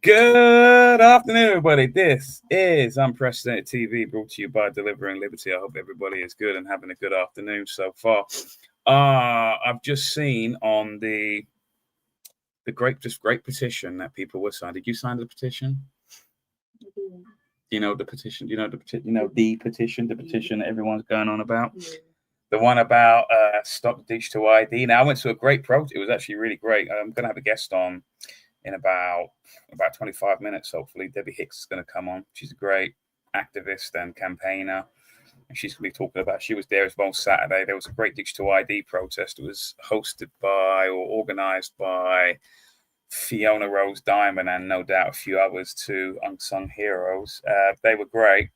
Good afternoon, everybody. This is Unprecedented TV, brought to you by Delivering Liberty. I hope everybody is good and having a good afternoon so far. I've just seen on the great petition that people were signing. Did you sign the petition? You know the petition. The petition that everyone's going on about. The one about stop digital ID. Now I went to a great protest. It was actually really great. I'm going to have a guest on in about 25 minutes, hopefully. Debbie Hicks is going to come on. She's a great activist and campaigner. And she's going to be talking about, she was there as well Saturday. There was a great digital ID protest. It was hosted by or organized by Fiona Rose Diamond and no doubt a few others, two unsung heroes. They were great.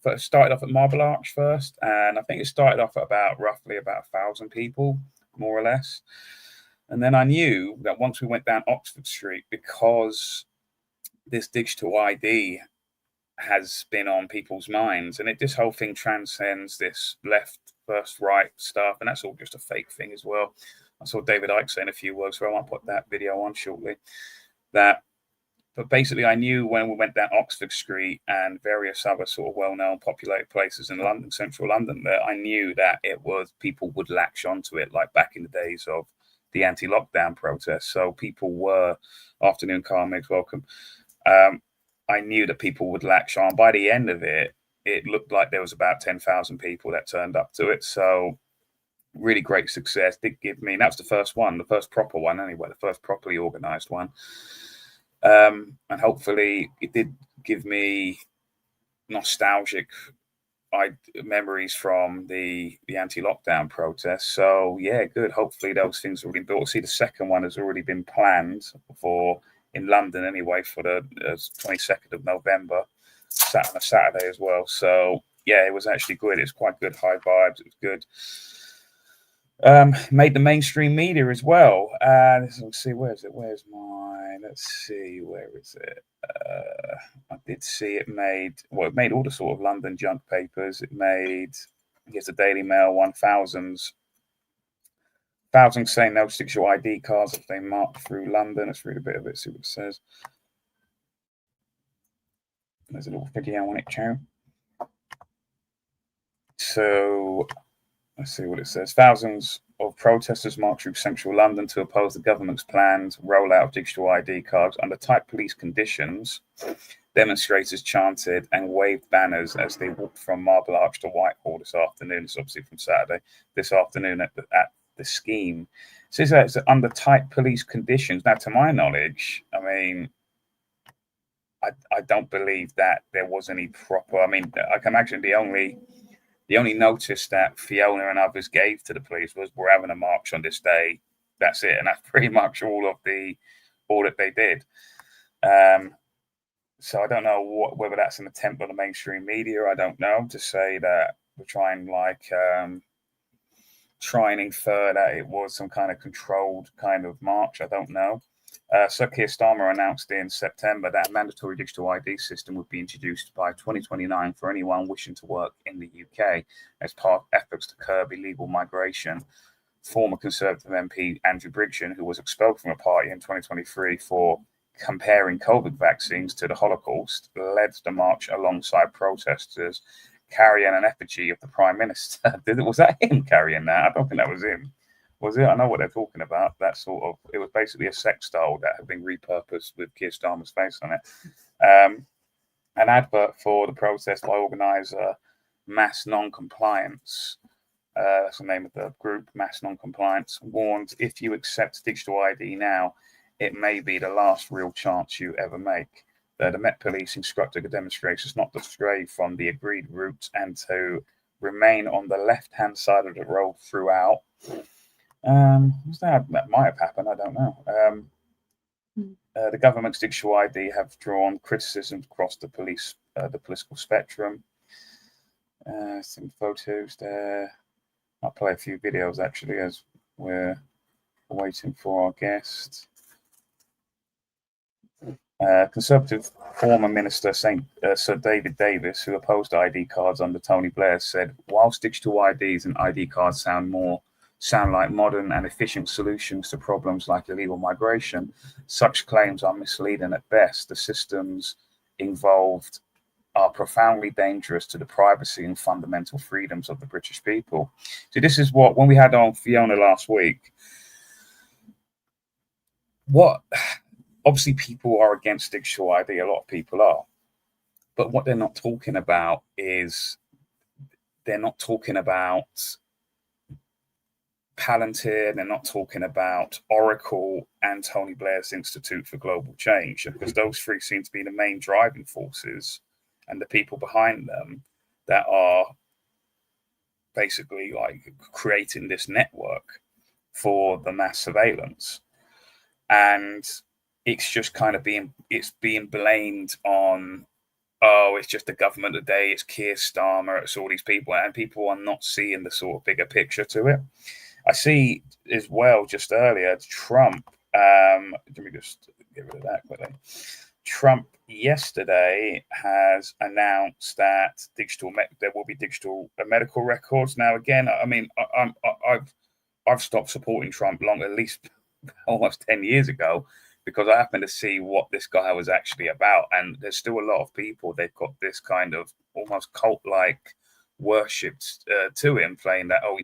First started off at Marble Arch first, and I think it started off at roughly 1,000 people, more or less. And then I knew that once we went down Oxford Street, because this digital ID has been on people's minds, and this whole thing transcends this left first right stuff, and that's all just a fake thing as well. I saw David Hicks saying a few words, so I might put that video on shortly. But basically, I knew when we went down Oxford Street and various other sort of well-known, populated places in London, central London, that I knew that people would latch onto it, like back in the days of the anti-lockdown protests. So people were, afternoon car makes welcome. I knew that people would latch on. By the end of it, it looked like there was about 10,000 people that turned up to it. So really great success. Did give me, and that was the first one, the first proper one anyway, the first properly organized one. And hopefully it did give me nostalgic memories from the anti-lockdown protests. So yeah, good. Hopefully those things have been built. See, the second one has already been planned for in London anyway for the 22nd of November, on a Saturday as well. So yeah, it was actually good. It's quite good, high vibes. It was good. Made the mainstream media as well. Let's see, where is it? Where's mine? Let's see, where is it? I did see it made all the sort of London junk papers. It made, here's the Daily Mail 1000s saying they'll stick your ID cards if they march through London. Let's read a bit of it, see what it says. There's a little video on it, Chow. So let's see what it says. Thousands of protesters marched through central London to oppose the government's planned rollout of digital ID cards under tight police conditions. Demonstrators chanted and waved banners as they walked from Marble Arch to Whitehall this afternoon. It's obviously from Saturday. This afternoon at the scheme. It says that it's under tight police conditions. Now, to my knowledge, I mean, I don't believe that there was any proper. I mean, I can imagine the only notice that Fiona and others gave to the police was, we're having a march on this day. That's it. And that's pretty much all that they did. So I don't know whether that's an attempt on the mainstream media. I don't know, to say that we're trying try and infer that it was some kind of controlled kind of march. I don't know. Sir Keir Starmer announced in September that a mandatory digital ID system would be introduced by 2029 for anyone wishing to work in the UK as part of efforts to curb illegal migration. Former Conservative MP Andrew Bridgen, who was expelled from a party in 2023 for comparing COVID vaccines to the Holocaust, led the march alongside protesters carrying an effigy of the Prime Minister. Was that him carrying that? I don't think that was him. Was it? I know what they're talking about. That sort of, it was basically a sex doll that had been repurposed with Keir Starmer's face on it. An advert for the protest by organizer Mass Non-Compliance, that's the name of the group, Mass Non-Compliance, warned, if you accept digital ID now, it may be the last real chance you ever make. The Met Police instructed the demonstrators not to stray from the agreed route and to remain on the left-hand side of the road throughout. That might have happened. I don't know. The government's digital ID have drawn criticism across the political spectrum. Some photos there. I'll play a few videos actually as we're waiting for our guest. Conservative former Minister Sir David Davis, who opposed ID cards under Tony Blair, said, whilst digital IDs and ID cards sound more sound like modern and efficient solutions to problems like illegal migration, such claims are misleading at best. The systems involved are profoundly dangerous to the privacy and fundamental freedoms of the British people. So this is what, when we had on Fiona last week, what obviously people are against digital ID, a lot of people are, but what they're not talking about is they're not talking about Palantir, they're not talking about Oracle and Tony Blair's Institute for Global Change, because those three seem to be the main driving forces and the people behind them that are basically like creating this network for the mass surveillance. And it's just kind of being blamed on, oh, it's just the government today, it's Keir Starmer, it's all these people, and people are not seeing the sort of bigger picture to it. I see as well, just earlier, Trump, let me just get rid of that quickly. Trump yesterday has announced that there will be digital medical records. Now, again, I mean, I've stopped supporting Trump at least almost 10 years ago, because I happened to see what this guy was actually about. And there's still a lot of people, they've got this kind of almost cult-like worship to him, playing that, oh,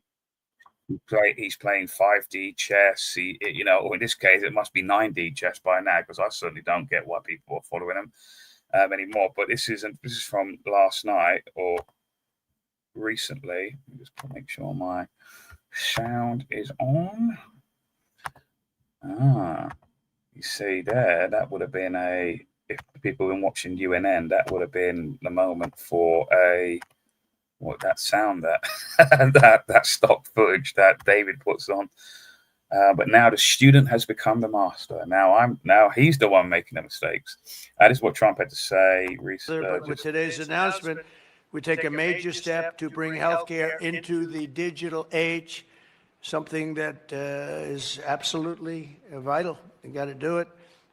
he's playing 5D chess, or in this case, it must be 9D chess by now, because I certainly don't get why people are following him anymore. But this is from last night or recently. Let me just make sure my sound is on. You see there, that would have been if people have been watching UNN, that would have been the moment for that sound that stock footage that David puts on. But now the student has become the master. Now he's the one making the mistakes. That is what Trump had to say recently. With today's announcement, we take a major step to bring healthcare into the digital age, something that is absolutely vital. You got to do it.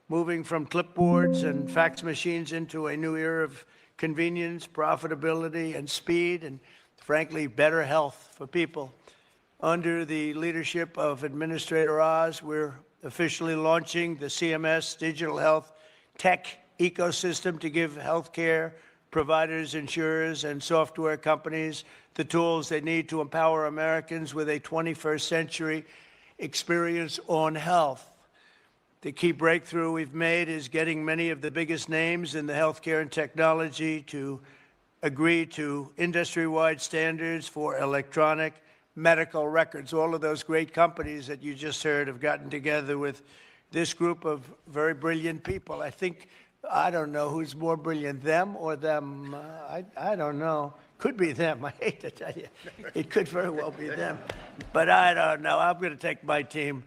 Moving from clipboards and fax machines into a new era of convenience, profitability, and speed, and frankly, better health for people. Under the leadership of Administrator Oz, we're officially launching the CMS Digital Health Tech Ecosystem to give healthcare providers, insurers, and software companies the tools they need to empower Americans with a 21st century experience on health. The key breakthrough we've made is getting many of the biggest names in the healthcare and technology to agree to industry-wide standards for electronic medical records. All of those great companies that you just heard have gotten together with this group of very brilliant people. I don't know who's more brilliant, them or them. I don't know. Could be them. I hate to tell you. It could very well be them. But I don't know. I'm going to take my team.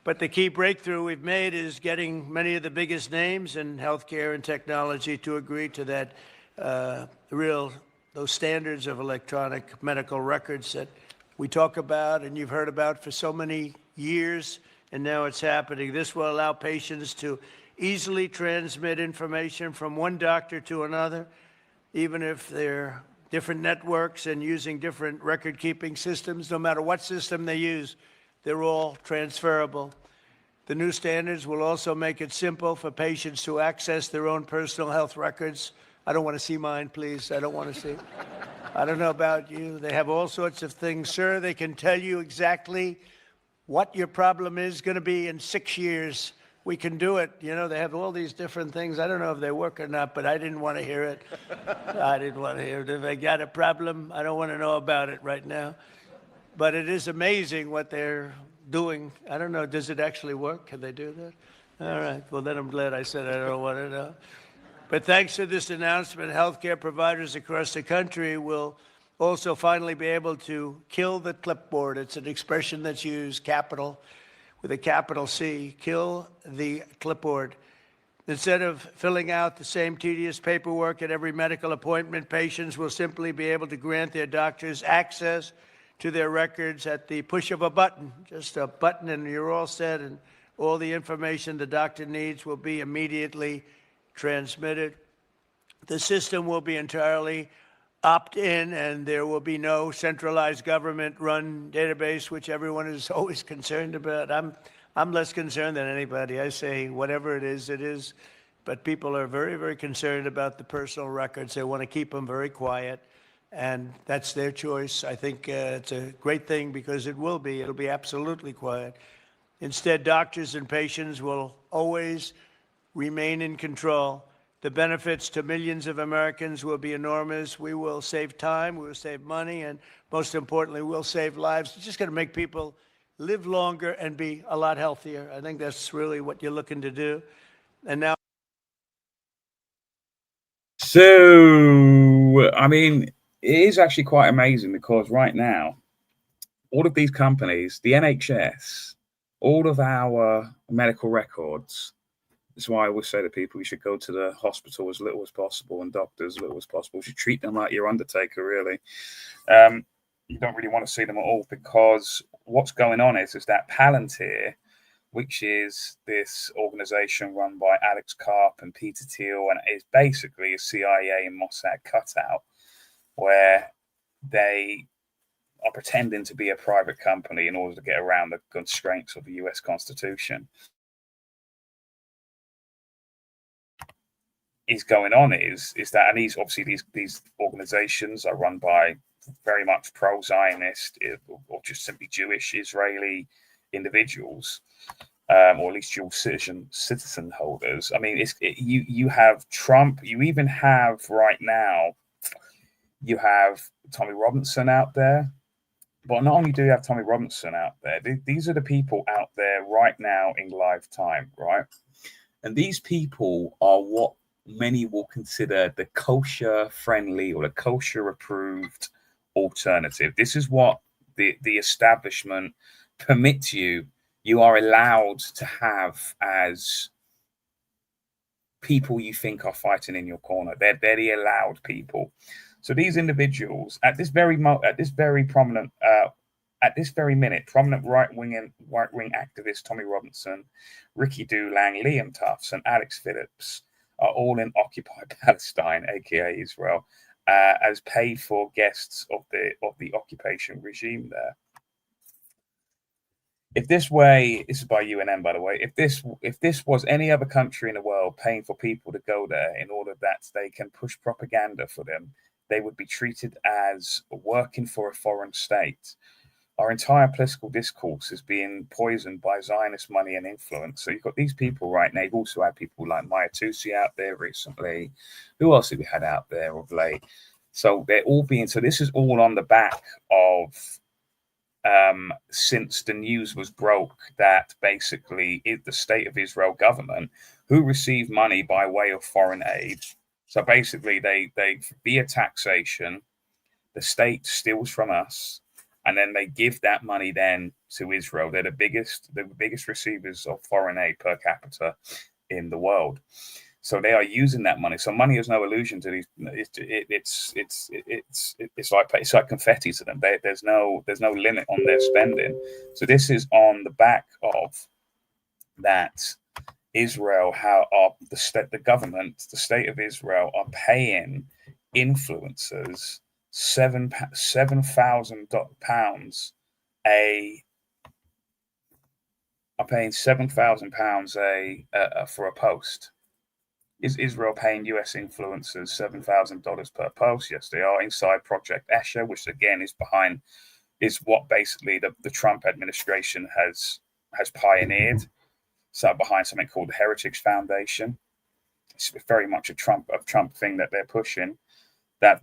But the key breakthrough we've made is getting many of the biggest names in healthcare and technology to agree to that those standards of electronic medical records that we talk about and you've heard about for so many years, and now it's happening. This will allow patients to easily transmit information from one doctor to another, even if they're different networks and using different record-keeping systems. No matter what system they use, they're all transferable. The new standards will also make it simple for patients to access their own personal health records. I don't want to see mine, please. I don't want to see. I don't know about you. They have all sorts of things, sir. They can tell you exactly what your problem is going to be in 6 years. We can do it. They have all these different things. I don't know if they work or not, but I didn't want to hear it. I didn't want to hear it. If I got a problem, I don't want to know about it right now. But it is amazing what they're doing. I don't know. Does it actually work? Can they do that? All right. Well, then I'm glad I said I don't want to know. But thanks to this announcement, healthcare providers across the country will also finally be able to kill the clipboard. It's an expression that's used, capital, with a capital C, kill the clipboard. Instead of filling out the same tedious paperwork at every medical appointment, patients will simply be able to grant their doctors access to their records at the push of a button, just a button, and you're all set, and all the information the doctor needs will be immediately transmitted. The system will be entirely opt in, and there will be no centralized government-run database, which everyone is always concerned about. I'm less concerned than anybody. I say whatever it is. But people are very, very concerned about the personal records. They want to keep them very quiet, and that's their choice. I think it's a great thing because it'll be absolutely quiet. Instead, doctors and patients will always remain in control. The benefits to millions of Americans will be enormous. We will save time, we will save money, and most importantly, we'll save lives. It's just going to make people live longer and be a lot healthier. I think that's really what you're looking to do. And now. So, I mean, it is actually quite amazing because right now, all of these companies, the NHS, all of our medical records, that's why I always say to people, you should go to the hospital as little as possible and doctors as little as possible. You should treat them like your undertaker, really. You don't really want to see them at all because what's going on is that Palantir, which is this organization run by Alex Karp and Peter Thiel, and is basically a CIA and Mossad cutout, where they are pretending to be a private company in order to get around the constraints of the US Constitution. Is going on is that, and these organizations are run by very much pro-Zionist or just simply Jewish Israeli individuals, or at least dual citizen holders. I mean, you have Trump. You even have right now, you have Tommy Robinson out there. But not only do you have Tommy Robinson out there, these are the people out there right now in live time, right? And these people are what many will consider the kosher-friendly or the kosher-approved alternative. This is what the establishment permits you. You are allowed to have as people you think are fighting in your corner. They're the allowed people. So these individuals at this very prominent right-wing activist Tommy Robinson, Ricky Doolang, Liam Tufts, and Alex Phillips are all in Occupy Palestine, aka Israel, as paid-for guests of the occupation regime there. If this is by UNM, by the way, if this was any other country in the world paying for people to go there in order that they can push propaganda for them, they would be treated as working for a foreign state. Our entire political discourse is being poisoned by Zionist money and influence. So you've got these people right now. You've also had people like Maya Tusi out there recently. Who else have we had out there of late? So they're all so this is all on the back of, since the news was broke that basically the State of Israel government, who received money by way of foreign aid. So basically they via taxation, the state steals from us, and then they give that money then to Israel. They're the biggest receivers of foreign aid per capita in the world. So they are using that money. So money is no illusion to these. It's like confetti to them. There's no limit on their spending. So this is on the back of that. Israel, the government, the state of Israel, are paying influencers £7,000 for a post. Is Israel paying US influencers $7,000 per post? Yes, they are. Inside Project Escher, which again is what basically the Trump administration has pioneered. So behind something called the Heritage Foundation. It's very much a Trump thing that they're pushing. How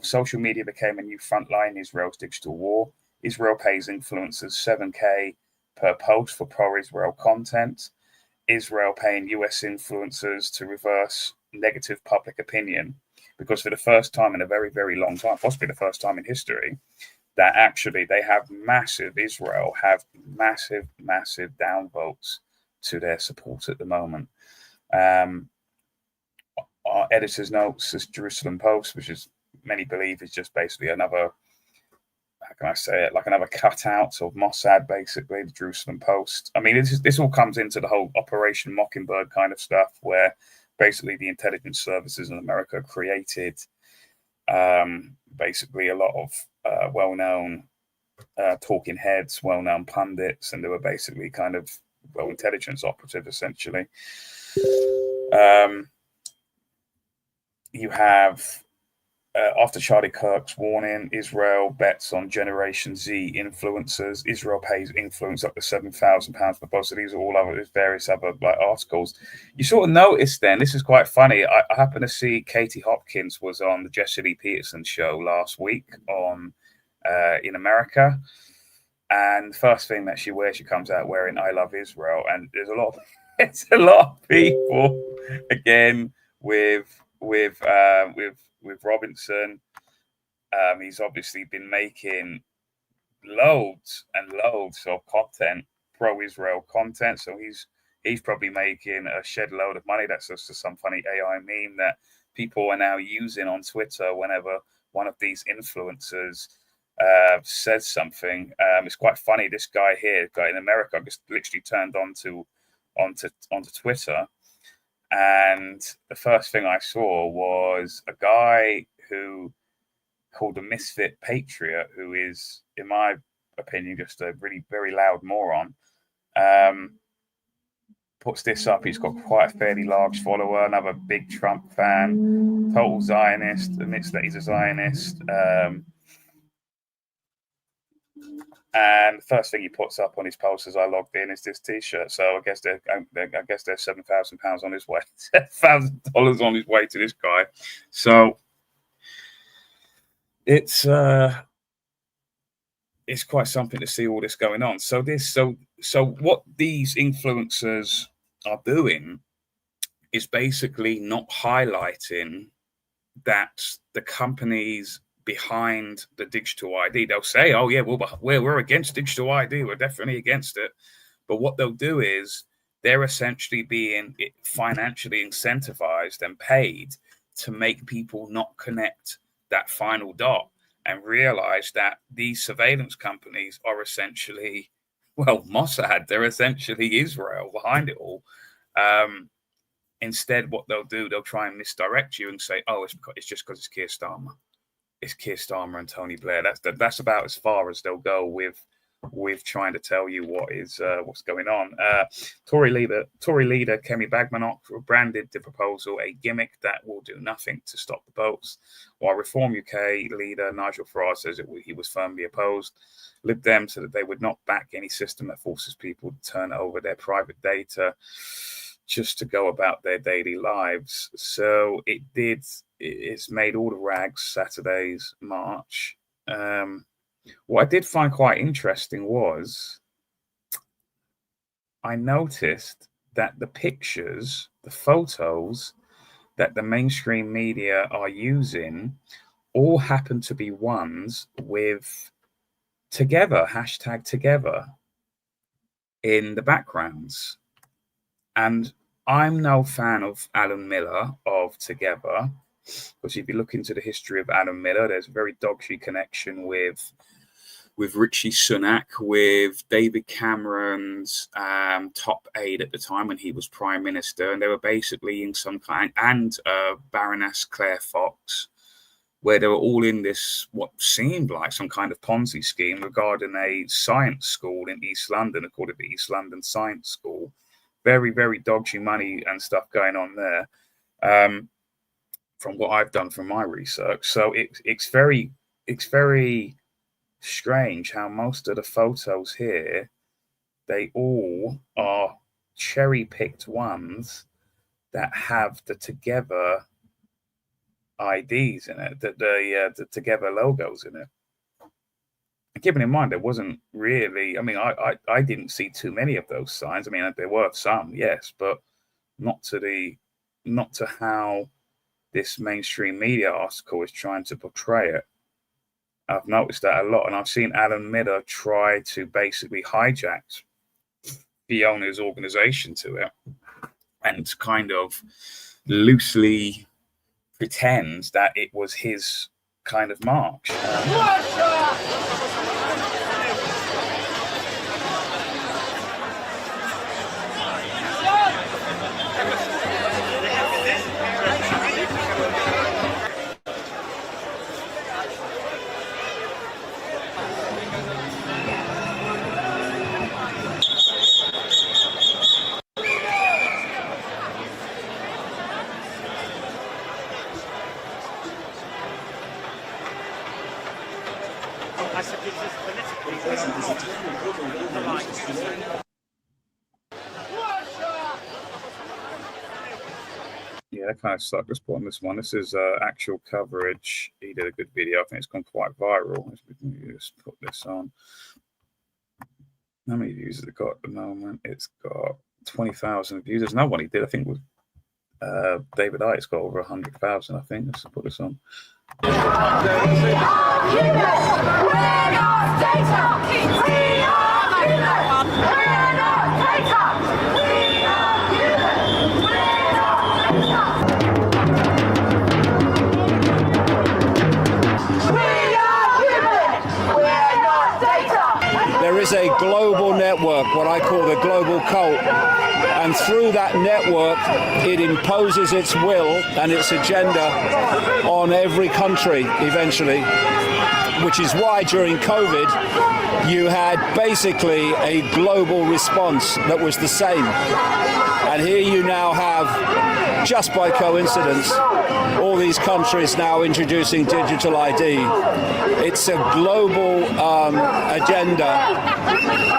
social media became a new front line in Israel's digital war. Israel pays influencers $7,000 per post for pro-Israel content. Israel paying US influencers to reverse negative public opinion, because for the first time in a very, very long time, possibly the first time in history, that actually Israel have massive downvotes to their support at the moment. Our editor's notes is Jerusalem Post, which is many believe is just basically another, how can I say it, like another cutout of Mossad, basically, the Jerusalem Post. I mean, this all comes into the whole Operation Mockingbird kind of stuff, where basically the intelligence services in America created basically a lot of well-known talking heads, well-known pundits, and they were basically kind of intelligence operative essentially. You have after Charlie Kirk's warning, Israel bets on Generation Z influencers. Israel pays influence up to £7,000 per post. So these are all other various other like articles. You sort of notice then, this is quite funny. I happened to see Katie Hopkins was on the Jesse Lee Peterson show last week on in America. And the first thing that she wears, she comes out wearing "I Love Israel," and there's a lot of people again with Robinson. He's obviously been making loads and loads of content, pro-Israel content. So he's probably making a shed load of money. That's just some funny AI meme that people are now using on Twitter whenever one of these influencers says something. It's quite funny. This guy in America, just literally turned onto Twitter, and the first thing I saw was a guy who called a misfit patriot, who is, in my opinion, just a really very loud moron. Puts this up. He's got quite a fairly large follower, another big Trump fan, total Zionist, admits that he's a Zionist. And the first thing he puts up on his post as I logged in is this T-shirt. So I guess there's £7,000 on his way, $7,000 on his way to this guy. So it's quite something to see all this going on. So what these influencers are doing is basically not highlighting that the companies behind the digital ID, they'll say, "Oh yeah, we're against digital ID. We're definitely against it." But what they'll do is they're essentially being financially incentivized and paid to make people not connect that final dot and realize that these surveillance companies are essentially, Mossad. They're essentially Israel behind it all. Instead, what they'll do, they'll try and misdirect you and say, "Oh, it's just because it's Keir Starmer. It's Keir Starmer and Tony Blair." That's about as far as they'll go with trying to tell you what's going on. Tory leader Kemi Badenoch branded the proposal a gimmick that will do nothing to stop the boats, while Reform UK leader Nigel Farage says he was firmly opposed. Lib Dem said that they would not back any system that forces people to turn over their private data just to go about their daily lives. So it's made all the rags Saturday's march. What I did find quite interesting was I noticed that the pictures, the photos that the mainstream media are using all happen to be ones with together, #together in the backgrounds. And I'm no fan of Alan Miller of Together, because if you look into the history of Alan Miller, there's a very dodgy connection with Rishi Sunak, with David Cameron's top aide at the time when he was Prime Minister, and they were basically in some kind, and Baroness Claire Fox, where they were all in this, what seemed like some kind of Ponzi scheme regarding a science school in East London, according to the East London Science School. Very, very dodgy money and stuff going on there, from what I've done from my research. So it's very strange how most of the photos here, they all are cherry-picked ones that have the Together IDs in it, the Together logos in it. And keeping in mind, there wasn't really, I didn't see too many of those signs. I mean, there were some, yes, but not to how this mainstream media article is trying to portray it. I've noticed that a lot, and I've seen Alan Miller try to basically hijack the owner's organization to it and kind of loosely pretends that it was his kind of march. Yeah, that kind of sucked. Let's put on this one. This is actual coverage. He did a good video. I think it's gone quite viral. Let's put this on. How many views has it got at the moment? It's got 20,000 views. There's no one he did. I think with David Icke's got over 100,000. I think. Let's put this on. There is a global network, what I call the global cult, and through that network it imposes its will and its agenda on every country eventually, which is why during COVID you had basically a global response that was the same. And here you now have, just by coincidence, all these countries now introducing digital ID. It's a global agenda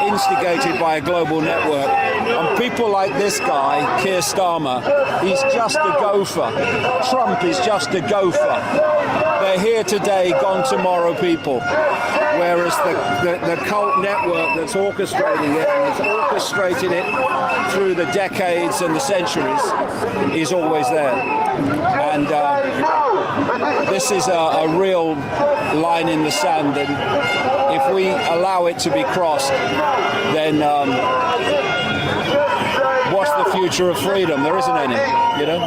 instigated by a global network. And people like this guy, Keir Starmer, he's just a gopher. Trump is just a gopher. They're here today, gone tomorrow people. Whereas the cult network that's orchestrating it, and it's orchestrated it through the decades and the centuries, is always there. And this is a real line in the sand, and if we allow it to be crossed, then what's the future of freedom? There isn't any, you know?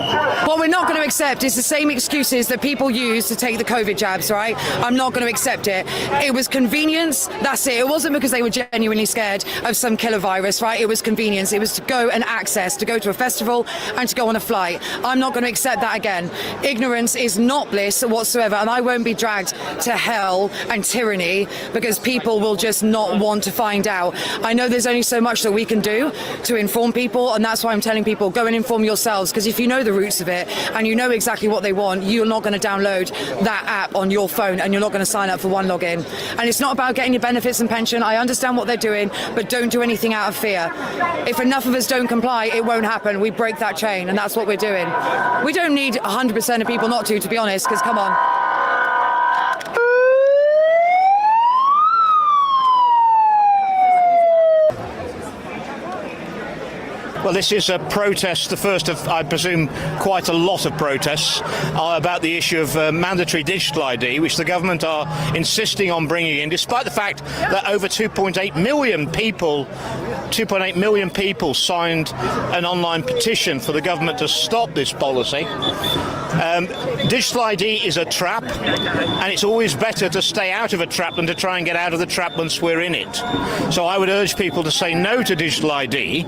What we're not going to accept is the same excuses that people use to take the COVID jabs, right? I'm not going to accept it. It was convenience, that's it. It wasn't because they were genuinely scared of some killer virus, right? It was convenience. It was to go and access, to go to a festival and to go on a flight. I'm not going to accept that again. Ignorance is not bliss whatsoever, and I won't be dragged to hell and tyranny because people will just not want to find out. I know there's only so much that we can do to inform people, and that's why I'm telling people, go and inform yourselves, because if you know the roots of it and you know exactly what they want, you're not going to download that app on your phone and you're not going to sign up for one login. And it's not about getting your benefits and pension. I understand what they're doing, but don't do anything out of fear. If enough of us don't comply, it won't happen. We break that chain, and that's what we're doing. We don't need 100% of people not to be honest, because come on. Well, this is a protest, the first of, I presume, quite a lot of protests about the issue of mandatory digital ID, which the government are insisting on bringing in, despite the fact that over 2.8 million people signed an online petition for the government to stop this policy. Digital ID is a trap, and it's always better to stay out of a trap than to try and get out of the trap once we're in it. So I would urge people to say no to digital ID,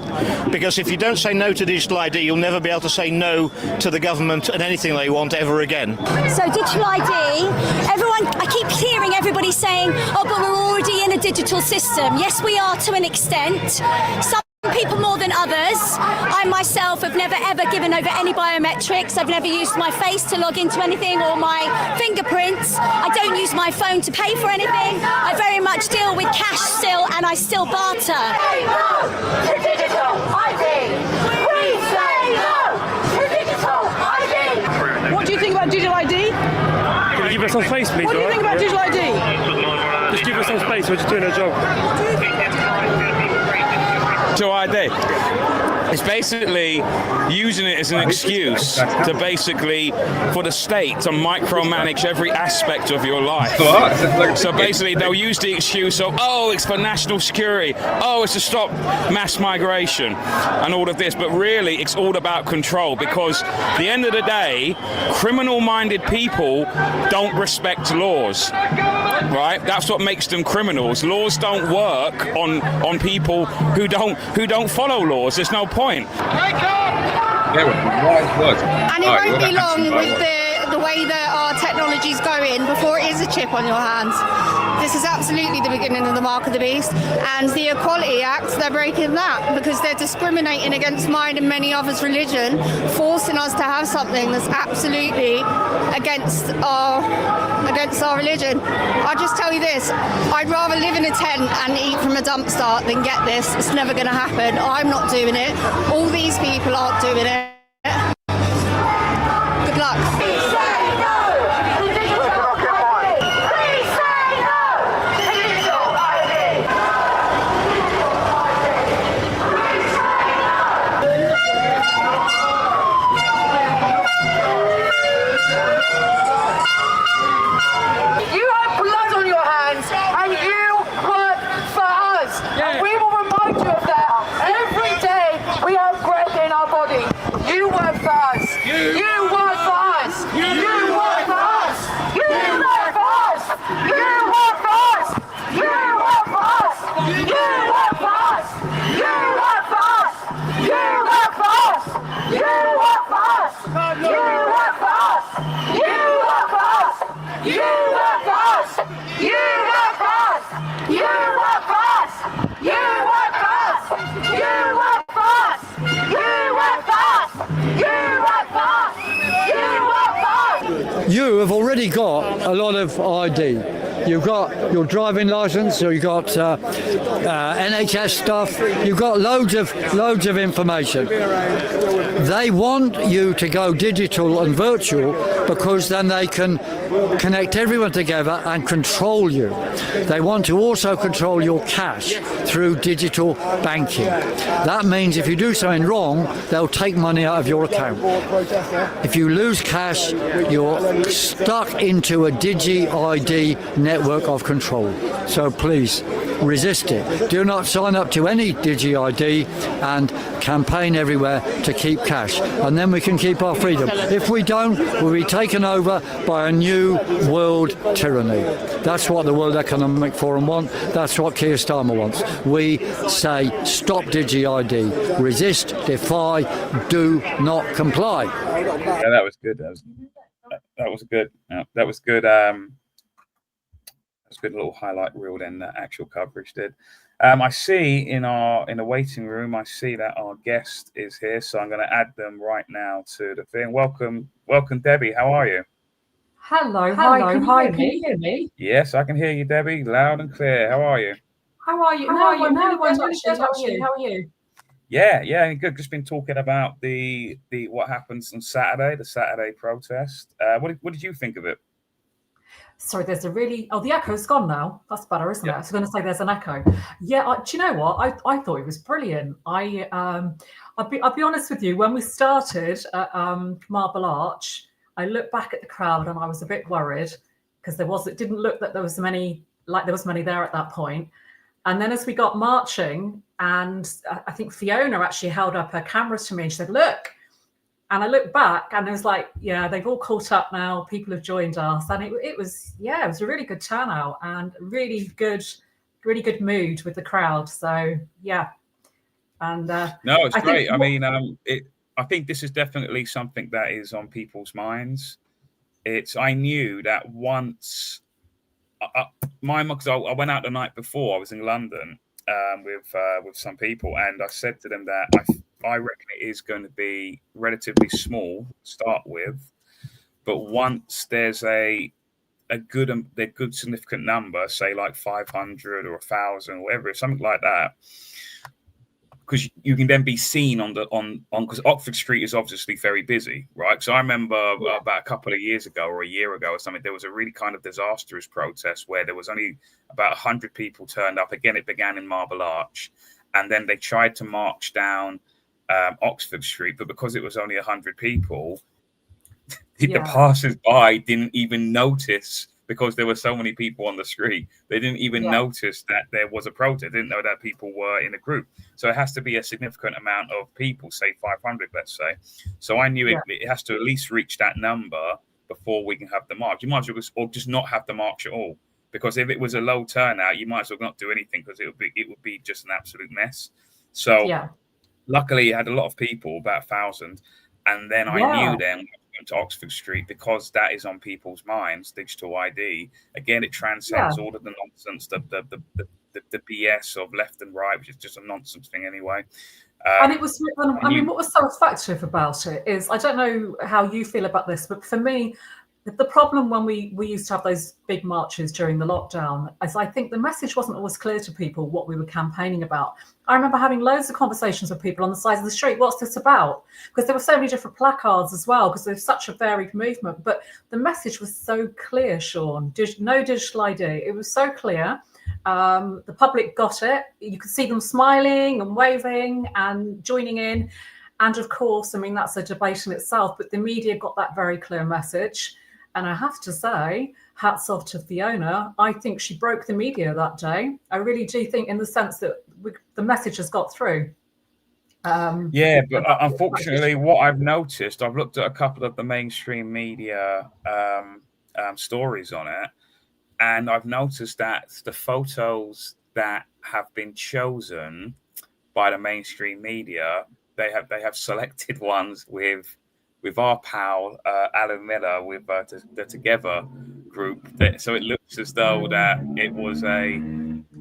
because if you don't say no to digital ID, you'll never be able to say no to the government and anything they want ever again. So digital ID, I keep hearing everybody saying, oh, but we're already in a digital system. Yes, we are to an extent. Some people more than others. I myself have never ever given over any biometrics. I've never used my face to log into anything or my fingerprints. I don't use my phone to pay for anything. I very much deal with cash still, and I still barter. Say no to digital ID. We say no to digital ID. What do you think about digital ID? Can you give us some space, please? What do you think about digital ID? Just give us some space, we're just doing our job. Digital ID. It's basically using it as an excuse to basically, for the state to micromanage every aspect of your life. So basically they'll use the excuse of, oh, it's for national security, oh, it's to stop mass migration and all of this, but really it's all about control, because at the end of the day, criminal-minded people don't respect laws. Right, that's what makes them criminals. Laws don't work on people who don't follow laws. There's no point. And it won't be long with the way that our technology technology's going before it is a chip on your hands. This is absolutely the beginning of the mark of the beast. And the Equality Act, they're breaking that because they're discriminating against mine and many others' religion, forcing us to have something that's absolutely against our religion. I'll just tell you this, I'd rather live in a tent and eat from a dumpster than get this. It's never going to happen. I'm not doing it. All these people aren't doing it. Good luck. You have already got a lot of ID. You've got your driving license, or you've got NHS stuff. You've got loads of information. They want you to go digital and virtual because then they can connect everyone together and control you. They want to also control your cash through digital banking. That means if you do something wrong, they'll take money out of your account. If you lose cash, you're stuck into a Digi-ID network of control. So please, resist it. Do not sign up to any Digi-ID and campaign everywhere to keep cash. And then we can keep our freedom. If we don't, we'll be taken over by a new world tyranny. That's what the World Economic Forum want. That's what Keir Starmer wants. We say stop Digi-ID. Resist, defy, do not comply. Yeah, that was good. That was good. That was good. That's a good little highlight reel then that actual coverage did. I see in the waiting room, I see that our guest is here, so I'm going to add them right now to the thing. Welcome, Debbie. How are you? Hello. Hi. Can you hear me? Yes, I can hear you, Debbie, loud and clear. How are you? How are you? How are you? I'm really good. How are you? Yeah, good. Just been talking about the what happens on Saturday, the Saturday protest. What did you think of it? Sorry, there's a really... Oh, the echo's gone now. That's better, isn't it? I was going to say there's an echo. Yeah, do you know what? I thought it was brilliant. I'll be honest with you. When we started at Marble Arch, I looked back at the crowd and I was a bit worried because it didn't look that there was many there at that point. And then as we got marching, and I think Fiona actually held up her cameras to me and she said, "Look." And I looked back and it was like, yeah, they've all caught up now. People have joined us. And it was a really good turnout and really good mood with the crowd. So, yeah. And no, it's great. I think this is definitely something that is on people's minds. I knew that once because I went out the night before. I was in London with some people, and I said to them that I reckon it is going to be relatively small to start with, but once there's a good significant number, say like 500 or 1,000 or whatever, something like that, because you can then be seen on because Oxford Street is obviously very busy, right? So I remember about a couple of years ago or a year ago or something, there was a really kind of disastrous protest where there was only about 100 people turned up. Again, it began in Marble Arch, and then they tried to march down Oxford Street, but because it was only 100 people, the passers-by didn't even notice, because there were so many people on the street. They didn't even notice that there was a protest. They didn't know that people were in a group. So it has to be a significant amount of people, say 500, let's say. So I knew it has to at least reach that number before we can have the march. You might as well just not have the march at all, because if it was a low turnout, you might as well not do anything, because it would be just an absolute mess. So luckily, it had a lot of people, about 1,000. And then I knew then to Oxford Street, because that is on people's minds. Digital ID, again, it transcends all of the nonsense, the BS of left and right, which is just a nonsense thing anyway. And it was, I mean, what was so effective about it is, I don't know how you feel about this, but for me, the problem when we used to have those big marches during the lockdown is I think the message wasn't always clear to people what we were campaigning about. I remember having loads of conversations with people on the sides of the street. What's this about? Because there were so many different placards as well, because there's such a varied movement. But the message was so clear, Sean. No digital ID. It was so clear. The public got it. You could see them smiling and waving and joining in. And of course, I mean, that's a debate in itself, but the media got that very clear message. And I have to say, hats off to Fiona. I think she broke the media that day. I really do think, in the sense that the message has got through. Yeah, but unfortunately, what I've noticed, I've looked at a couple of the mainstream media stories on it, and I've noticed that the photos that have been chosen by the mainstream media, they have selected ones with our pal Alan Miller with the Together group. So it looks as though that it was a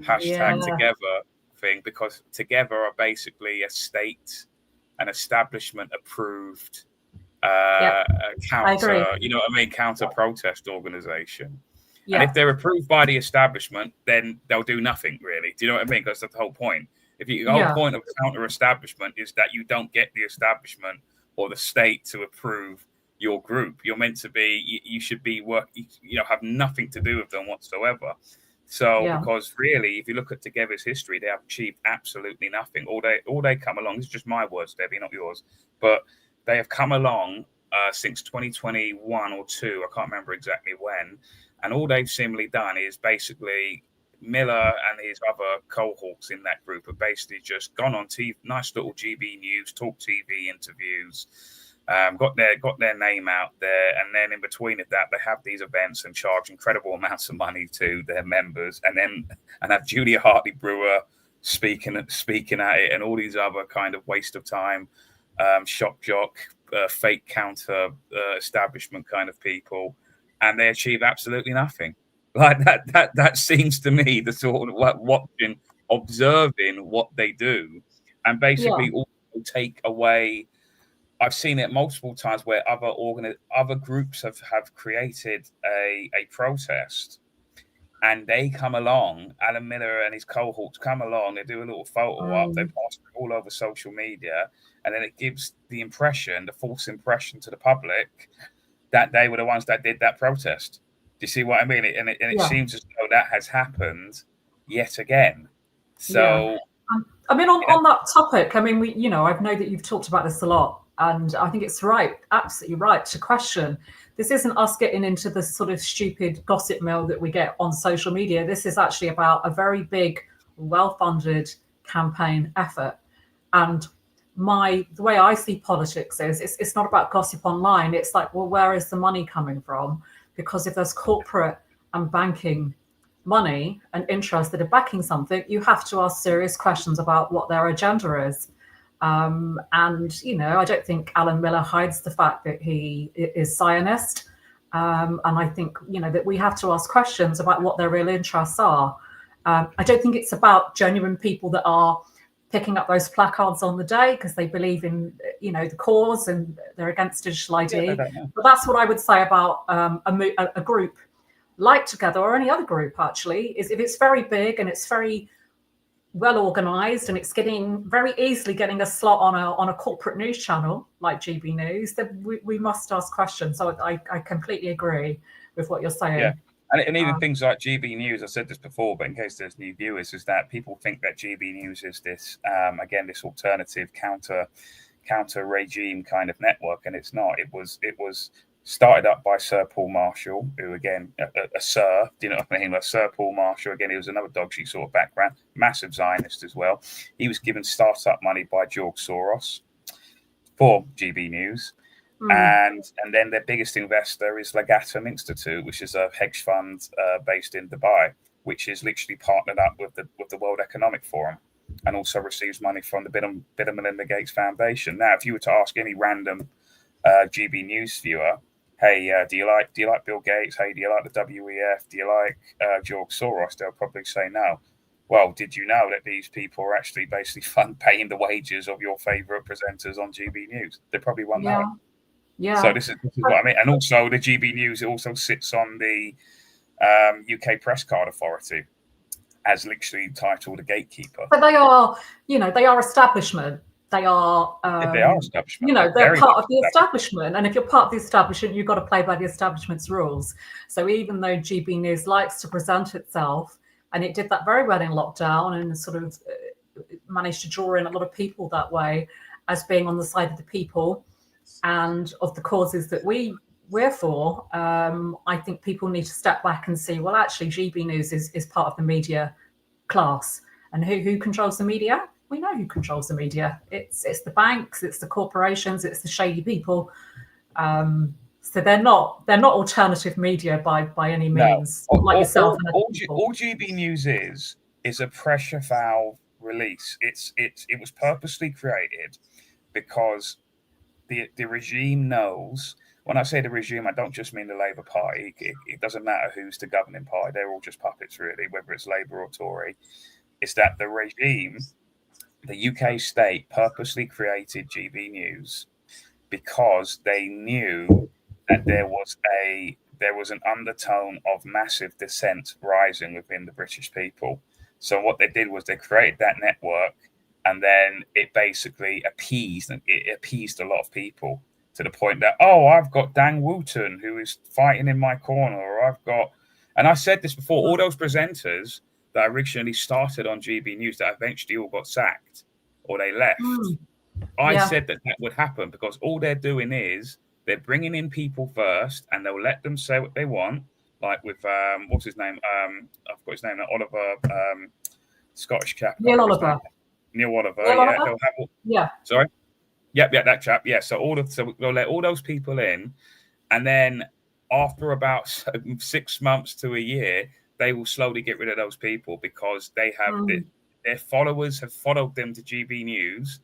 hashtag Together thing, because Together are basically a state and establishment approved counter, you know what I mean, counter protest organization. And if they're approved by the establishment, then they'll do nothing really. Do you know what I mean? Because that's the whole point. The whole point of counter establishment is that you don't get the establishment or the state to approve your group. You're meant to be, you should be have nothing to do with them whatsoever. So, because really, if you look at Together's history, they have achieved absolutely nothing. All they come along, this is just my words, Debbie, not yours, but they have come along since 2021 or 2, I can't remember exactly when, and all they've seemingly done is basically Miller and his other cohorts in that group have basically just gone on TV, nice little GB News, Talk TV interviews, got their name out there, and then in between of that, they have these events and charge incredible amounts of money to their members, and have Julia Hartley Brewer speaking at it, and all these other kind of waste of time, shock jock, fake counter establishment kind of people, and they achieve absolutely nothing. Like that seems to me the sort of like watching, observing what they do, and basically also take away. I've seen it multiple times where other groups have created a protest, and they come along. Alan Miller and his cohorts come along. They do a little photo op. They post it all over social media, and then it gives the false impression to the public that they were the ones that did that protest. Do you see what I mean? And it seems as though that has happened yet again. So, I mean, on that topic, I mean, I know that you've talked about this a lot, and I think it's right, absolutely right, to question. This isn't us getting into the sort of stupid gossip mill that we get on social media. This is actually about a very big, well-funded campaign effort. And the way I see politics is, it's not about gossip online. It's like, well, where is the money coming from? Because if there's corporate and banking money and interest that are backing something, you have to ask serious questions about what their agenda is. And, I don't think Alan Miller hides the fact that he is Zionist. And I think, that we have to ask questions about what their real interests are. I don't think it's about genuine people that are picking up those placards on the day because they believe in, the cause and they're against digital ID. But that's what I would say about a group like Together, or any other group actually, is if it's very big and it's very well organized and it's very easily getting a slot on a corporate news channel like GB News, then we must ask questions. So I completely agree with what you're saying. Yeah. And even things like GB News, I said this before, but in case there's new viewers, is that people think that GB News is this, again, this alternative counter regime kind of network, and it's not. It was started up by Sir Paul Marshall, who again, a Sir, do you know what I mean? Like Sir Paul Marshall, again, he was another dog shit sort of background, massive Zionist as well. He was given startup money by George Soros for GB News. And then their biggest investor is Legatum Institute, which is a hedge fund based in Dubai, which is literally partnered up with the World Economic Forum, and also receives money from the Bill and Melinda Gates Foundation. Now, if you were to ask any random GB News viewer, hey, do you like Bill Gates? Hey, do you like the WEF? Do you like George Soros? They'll probably say no. Well, did you know that these people are actually basically paying the wages of your favorite presenters on GB News? They probably won't know it. Yeah. So this is what I mean. And also the GB News also sits on the UK Press Card Authority as literally titled a gatekeeper. But they are, they are establishment. They are, They are establishment. they're part of the establishment. And if you're part of the establishment, you've got to play by the establishment's rules. So even though GB News likes to present itself, and it did that very well in lockdown and sort of managed to draw in a lot of people that way as being on the side of the people and of the causes that we're for, I think people need to step back and see, well, actually, GB News is part of the media class. And who controls the media? We know who controls the media. It's the banks, it's the corporations, it's the shady people. So they're not alternative media by any means. No. Like yourself. All GB News is a pressure valve release. It was purposely created because the regime knows. When I say the regime, I don't just mean the Labour Party. It doesn't matter who's the governing party. They're all just puppets, really, whether it's Labour or Tory. It's that the regime, the UK state, purposely created GB News because they knew that there was an undertone of massive dissent rising within the British people. So what they did was they created that network, and then it basically appeased a lot of people to the point that, I've got Dan Wooten who is fighting in my corner, or I've got, and I said this before, all those presenters that originally started on GB News that eventually all got sacked or they left. I said that would happen because all they're doing is they're bringing in people first, and they'll let them say what they want. Like with what's his name? I've got his name. Oliver, Scottish chap. Neil Oliver. Yeah. Sorry. Yep, that chap. Yeah. So they'll let all those people in, and then after about 6 months to a year, they will slowly get rid of those people because they have their followers have followed them to GB News.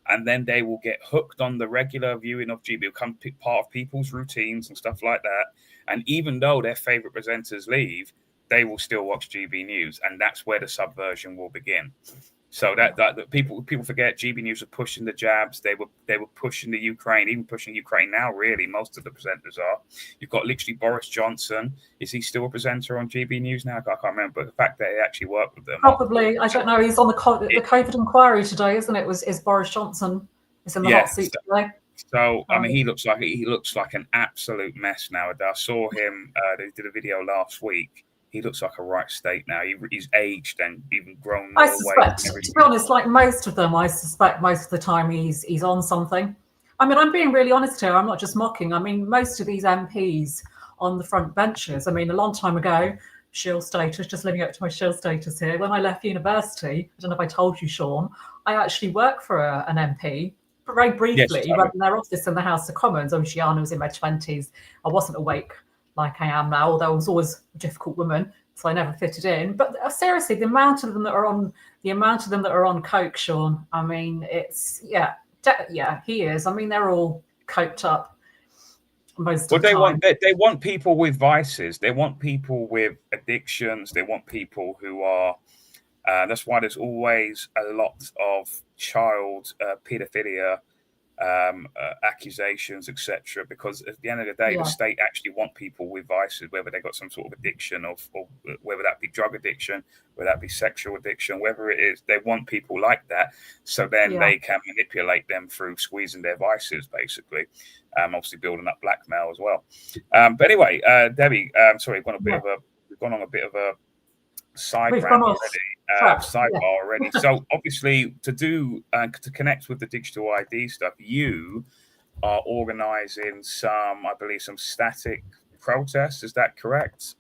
And then they will get hooked on the regular viewing of GB, become part of people's routines and stuff like that. And even though their favorite presenters leave, they will still watch GB News, and that's where the subversion will begin. So that people forget GB News are pushing the jabs. They were pushing the Ukraine, even pushing Ukraine now. Really, most of the presenters are. You've got literally Boris Johnson. Is he still a presenter on GB News now? I can't remember. But the fact that he actually worked with them, probably. I don't know. He's on the COVID inquiry today, isn't it? Is Boris Johnson is in the hot seat today? So I mean, he looks like an absolute mess nowadays. I saw him. They did a video last week. He looks like a right state now. He's aged and even grown more weight. To be honest, like most of them, I suspect most of the time he's on something. I mean, I'm being really honest here. I'm not just mocking. I mean, most of these MPs on the front benches. I mean, a long time ago, Shield status, just living up to my Shield status here. When I left university, I don't know if I told you, Sean, I actually worked for an MP. Very briefly, running their office in the House of Commons. Obviously, I was in my 20s. I wasn't awake like I am now, although I was always a difficult woman, so I never fitted in. But seriously, the amount of them that are on coke, Sean. I mean, it's he is. I mean, they're all coked up most of the time. They want people with vices. They want people with addictions. They want people who are. That's why there's always a lot of child paedophilia accusations, etc. Because at the end of the day, the state actually want people with vices, whether they got some sort of addiction or whether that be drug addiction, whether that be sexual addiction, whether it is, they want people like that. So then they can manipulate them through squeezing their vices, basically. Obviously building up blackmail as well. But anyway, Debbie, sorry, we've gone on a bit of a sidebar already. So obviously to connect with the digital ID stuff, you are organizing some static protests. Is that correct?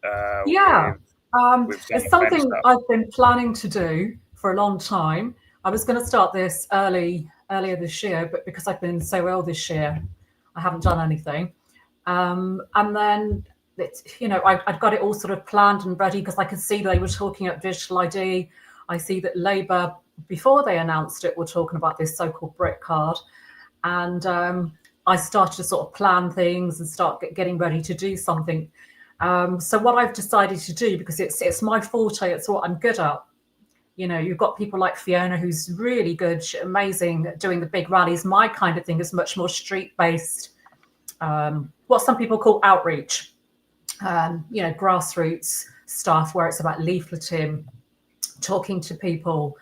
It's something I've been planning to do for a long time. I was going to start this earlier this year, but because I've been so ill this year, I haven't done anything. And then I'd got it all sort of planned and ready because I could see they were talking about digital ID. I see that Labour, before they announced it, were talking about this so-called brick card. And I started to sort of plan things and start getting ready to do something. So what I've decided to do, because it's my forte, it's what I'm good at. You know, you've got people like Fiona, who's really good, amazing at doing the big rallies. My kind of thing is much more street-based, what some people call outreach, you know, grassroots stuff where it's about leafleting, talking to people,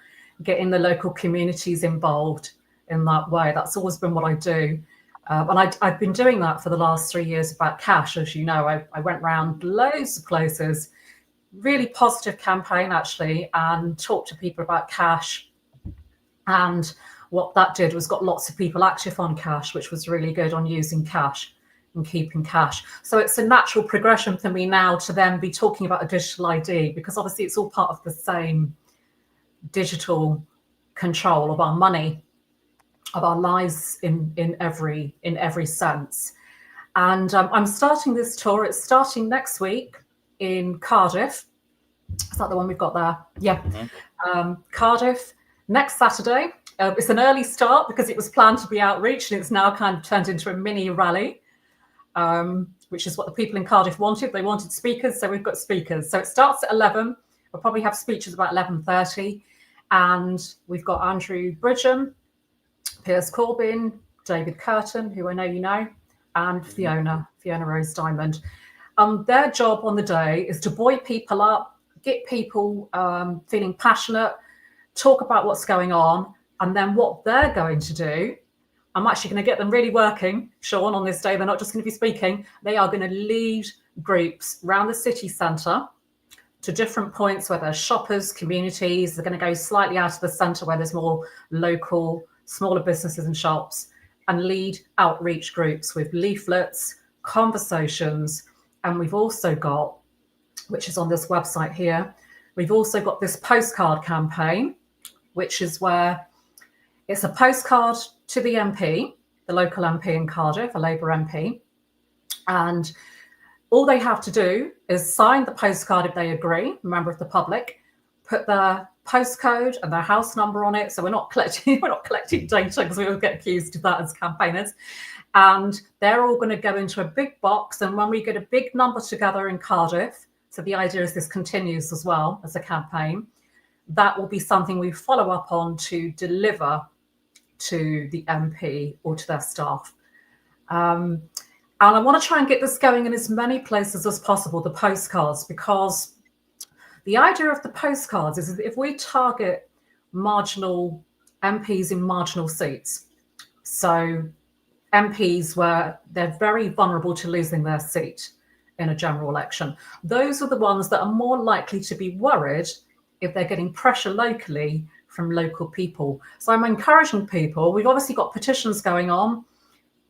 getting the local communities involved in that way. That's always been what I do. And I've been doing that for the last 3 years about cash. As you know, I went around loads of places, really positive campaign actually, and talked to people about cash. And what that did was got lots of people active on cash, which was really good on using cash and keeping cash. So it's a natural progression for me now to then be talking about a digital ID, because obviously it's all part of the same digital control of our money, of our lives in every sense. And I'm starting this tour. It's starting next week in Cardiff. Is that the one we've got there? Yeah. Cardiff next Saturday. It's an early start because it was planned to be outreach, and it's now kind of turned into a mini rally, which is what the people in Cardiff wanted. They wanted speakers, so we've got speakers. So it starts at 11. We'll probably have speeches about 11:30. And we've got Andrew Bridgham, Piers Corbyn, David Curtin, who I know you know, and Fiona Rose Diamond. Their job on the day is to buoy people up, get people feeling passionate, talk about what's going on, and then what they're going to do, I'm actually going to get them really working, Sean, on this day. They're not just going to be speaking. They are going to lead groups around the city centre to different points where there's shoppers, communities. They're going to go slightly out of the centre where there's more local, smaller businesses and shops, and lead outreach groups with leaflets, conversations. And we've also got, which is on this website here, we've also got this postcard campaign, which is where it's a postcard to the MP, the local MP in Cardiff, a Labour MP. And all they have to do is sign the postcard if they agree, a member of the public, put their postcode and their house number on it. So we're not collecting data, because we will get accused of that as campaigners. And they're all going to go into a big box. And when we get a big number together in Cardiff, so the idea is this continues as well as a campaign, that will be something we follow up on to deliver to the MP or to their staff. And I want to try and get this going in as many places as possible, the postcards, because the idea of the postcards is that if we target marginal MPs in marginal seats, so MPs where they're very vulnerable to losing their seat in a general election, those are the ones that are more likely to be worried if they're getting pressure locally from local people. So I'm encouraging people. We've obviously got petitions going on,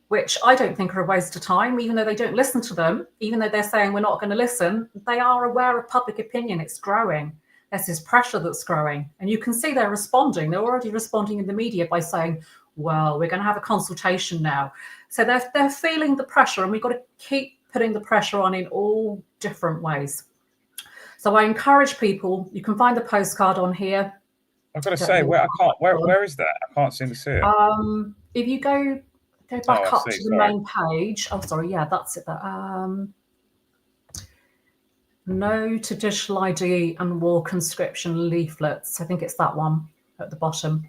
which I don't think are a waste of time, even though they don't listen to them, even though they're saying we're not going to listen. They are aware of public opinion. It's growing. There's this pressure that's growing. And you can see they're responding. They're already responding in the media by saying, well, we're going to have a consultation now. So they're feeling the pressure, and we've got to keep putting the pressure on in all different ways. So I encourage people, you can find the postcard on here. I've got to say, where is that? I can't seem to see it. If you go back up to the main page. Oh, sorry. Yeah, that's it. No to digital ID and war conscription leaflets. I think it's that one at the bottom.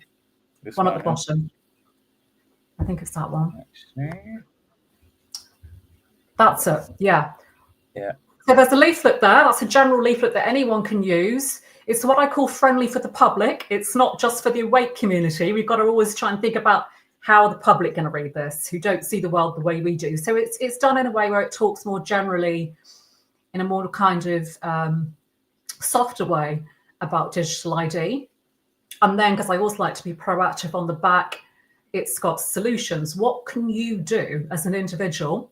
This one at the bottom. I think it's that one. That's it. Yeah. Yeah. So there's a leaflet there. That's a general leaflet that anyone can use. It's what I call friendly for the public. It's not just for the awake community. We've got to always try and think about how are the public going to read this, who don't see the world the way we do. So it's done in a way where it talks more generally, in a more kind of softer way about digital ID. And then, because I always like to be proactive on the back, it's got solutions. What can you do as an individual?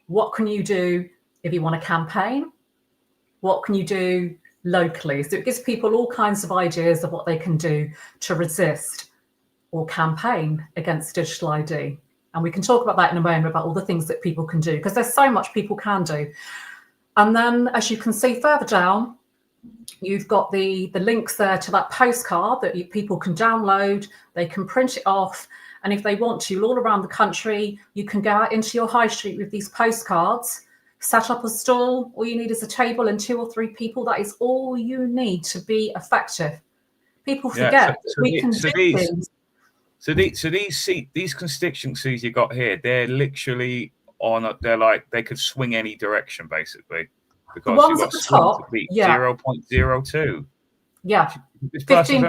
What can you do if you want to campaign? What can you do locally? So it gives people all kinds of ideas of what they can do to resist or campaign against digital ID. And we can talk about that in a moment, about all the things that people can do, because there's so much people can do. And then, as you can see further down, you've got the links there to that postcard that people can download. They can print it off. And if they want to, all around the country, you can go out into your high street with these postcards, set up a stall. All you need is a table and 2 or 3 people. That is all you need to be effective. People forget we can do things. So these constituencies you got here, they're literally they're like they could swing any direction basically, because the ones you've at got the top, 0.02. Yeah, This 15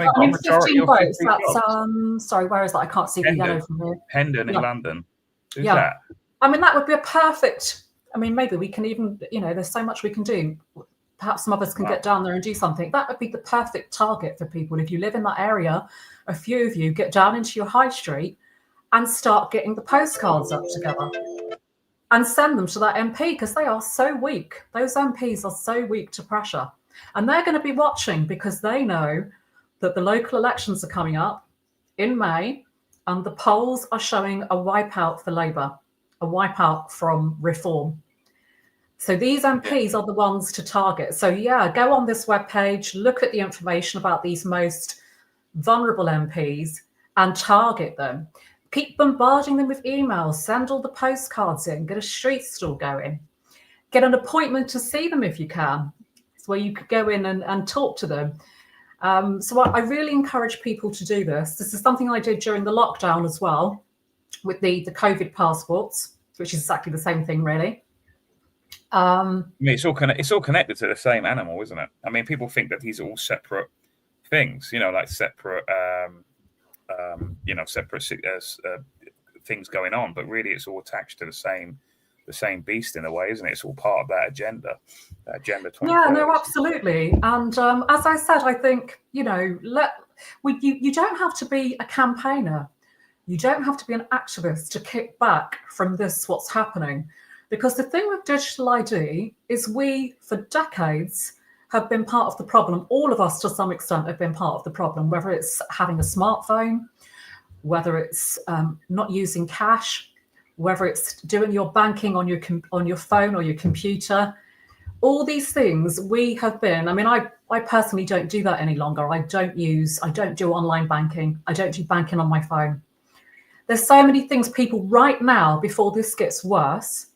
votes. That's sorry, where is that? I can't see the yellow from here. Hendon in London. Who's Yeah. that? I mean, that would be a perfect. I mean, maybe we can even, there's so much we can do. Perhaps some of us can get down there and do something. That would be the perfect target for people. If you live in that area, a few of you get down into your high street and start getting the postcards up together and send them to that MP, because they are so weak. Those MPs are so weak to pressure. And they're going to be watching because they know that the local elections are coming up in May and the polls are showing a wipeout for Labour, a wipeout from reform. So these MPs are the ones to target. So go on this webpage, look at the information about these most vulnerable MPs and target them. Keep bombarding them with emails, send all the postcards in, get a street stall going, get an appointment to see them if you can. It's where you could go in and talk to them. So I really encourage people to do this. This is something I did during the lockdown as well with the COVID passports, which is exactly the same thing, really. I mean, it's all connected to the same animal, isn't it? I mean, people think that these are all separate things, like separate, separate things going on. But really, it's all attached to the same beast in a way, isn't it? It's all part of that agenda, Agenda 2030. Yeah, no, absolutely. And as I said, I think you don't have to be a campaigner. You don't have to be an activist to kick back from what's happening. Because the thing with digital ID is we, for decades, have been part of the problem. All of us, to some extent, have been part of the problem, whether it's having a smartphone, whether it's not using cash, whether it's doing your banking on your phone or your computer. All these things we have been. I mean, I personally don't do that any longer. I don't do online banking. I don't do banking on my phone. There's so many things people right now, before this gets worse,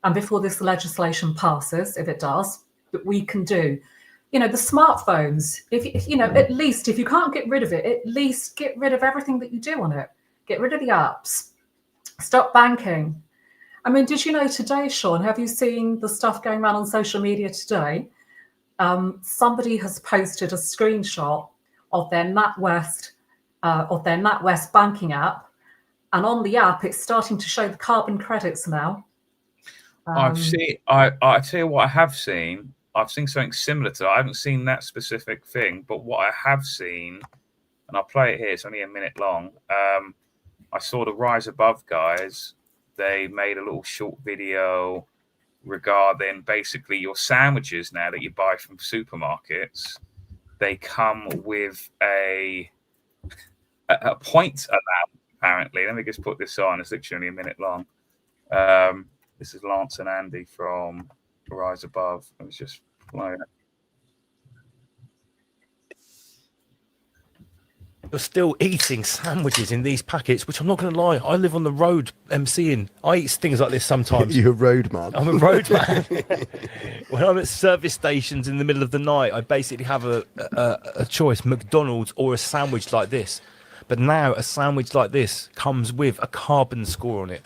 and before this legislation passes, if it does, that we can do. The smartphones, at least if you can't get rid of it, at least get rid of everything that you do on it. Get rid of the apps. Stop banking. I mean, did you know today, Sean, have you seen the stuff going around on social media today? Somebody has posted a screenshot of their NatWest banking app. And on the app, it's starting to show the carbon credits now. I tell you what I have seen. I've seen something similar to that. I haven't seen that specific thing, but what I have seen, and I'll play it here, it's only a minute long. I saw the Rise Above guys. They made a little short video regarding basically your sandwiches now that you buy from supermarkets. They come with a point alarm, apparently. Let me just put this on. It's literally only a minute long. This is Lance and Andy from Rise Above. I was just playing it. You're still eating sandwiches in these packets, which I'm not going to lie, I live on the road MCing. I eat things like this sometimes. You're a road man. I'm a road man. When I'm at service stations in the middle of the night, I basically have a choice, McDonald's or a sandwich like this. But now a sandwich like this comes with a carbon score on it.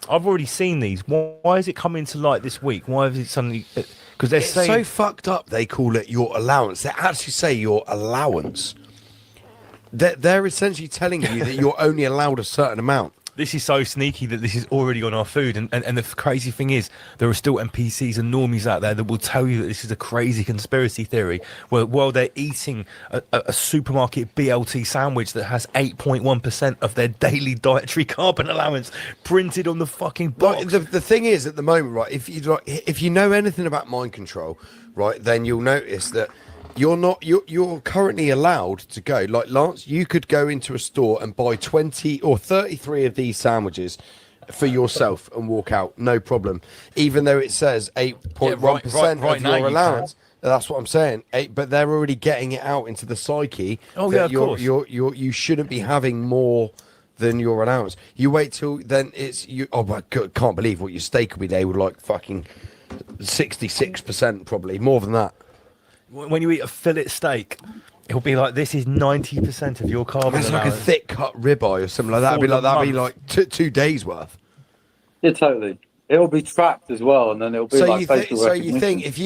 I've already seen these. Why is it coming to light this week? Why is it suddenly... Because they're saying... so fucked up, they call it your allowance. They actually say your allowance. They're essentially telling you that you're only allowed a certain amount. This is so sneaky that this is already on our food. And the crazy thing is, there are still NPCs and normies out there that will tell you that this is a crazy conspiracy theory. While they're eating a supermarket BLT sandwich that has 8.1% of their daily dietary carbon allowance printed on the fucking box. Like, the thing is, at the moment, right, if you know anything about mind control, right, then you'll notice that you're currently allowed to go. Like, Lance, you could go into a store and buy 20 or 33 of these sandwiches for yourself and walk out, no problem. Even though it says 8.1% of your allowance. That's what I'm saying. But they're already getting it out into the psyche. Oh yeah, of course. You shouldn't be having more than your allowance. You wait till then it's you. Oh my God, can't believe what your steak will be there with like fucking 66% probably more than that. When you eat a fillet steak, it'll be like this is 90% of your carbon It's like a allowance. thick cut ribeye or something like that. For the That'd be month. like 2 days worth. Yeah, totally. It'll be tracked as well, and then it'll be like facial recognition. You think if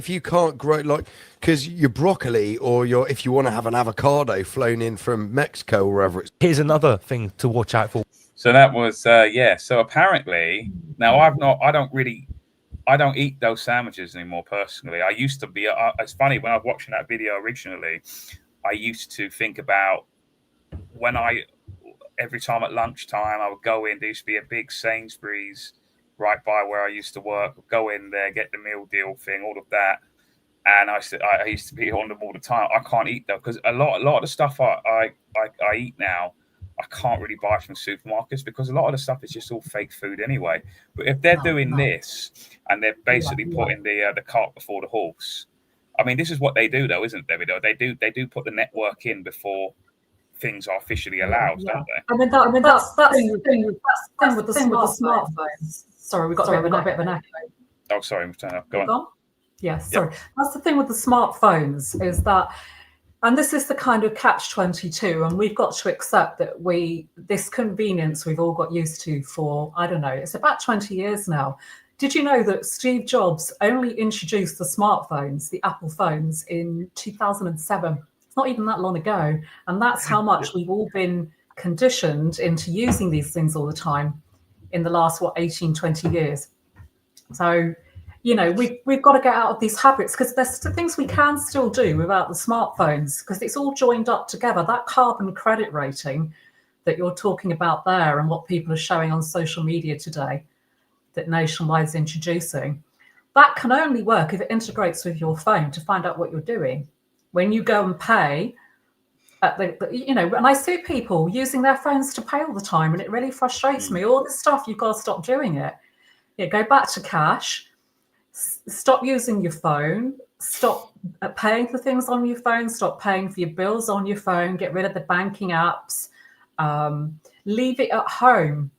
you can't grow like because your broccoli or if you want to have an avocado flown in from Mexico or wherever it's. Here's another thing to watch out for. So that was So apparently, now I don't eat those sandwiches anymore personally. I used to be. It's funny when I was watching that video originally. I used to think about every time at lunchtime I would go in. There used to be a big Sainsbury's right by where I used to work. I'd go in there, get the meal deal thing, all of that, and I used to be on them all the time. I can't eat though because a lot of the stuff I eat now I can't really buy from supermarkets because a lot of the stuff is just all fake food anyway. But if they're doing this and they're basically putting the cart before the horse, I mean, this is what they do though, isn't it, Debbie? They do put the network in before things are officially allowed, don't they? I mean, that's the thing with the smartphones. Sorry, we got a bit of an echo. Oh, sorry, I'm turning off. Go on. Yes, sorry. That's the thing with the smartphones is that, and this is the kind of catch-22, and we've got to accept that this convenience we've all got used to for, I don't know, it's about 20 years now. Did you know that Steve Jobs only introduced the smartphones, the Apple phones, in 2007? It's not even that long ago. And that's how much we've all been conditioned into using these things all the time in the last, 18, 20 years. So, we've got to get out of these habits because there's things we can still do without the smartphones because it's all joined up together. That carbon credit rating that you're talking about there and what people are showing on social media today that Nationwide's introducing, that can only work if it integrates with your phone to find out what you're doing. When you go and pay, and I see people using their phones to pay all the time and it really frustrates me. All this stuff, you've got to stop doing it. Go back to cash. Stop using your phone, stop paying for things on your phone, stop paying for your bills on your phone, get rid of the banking apps, leave it at home.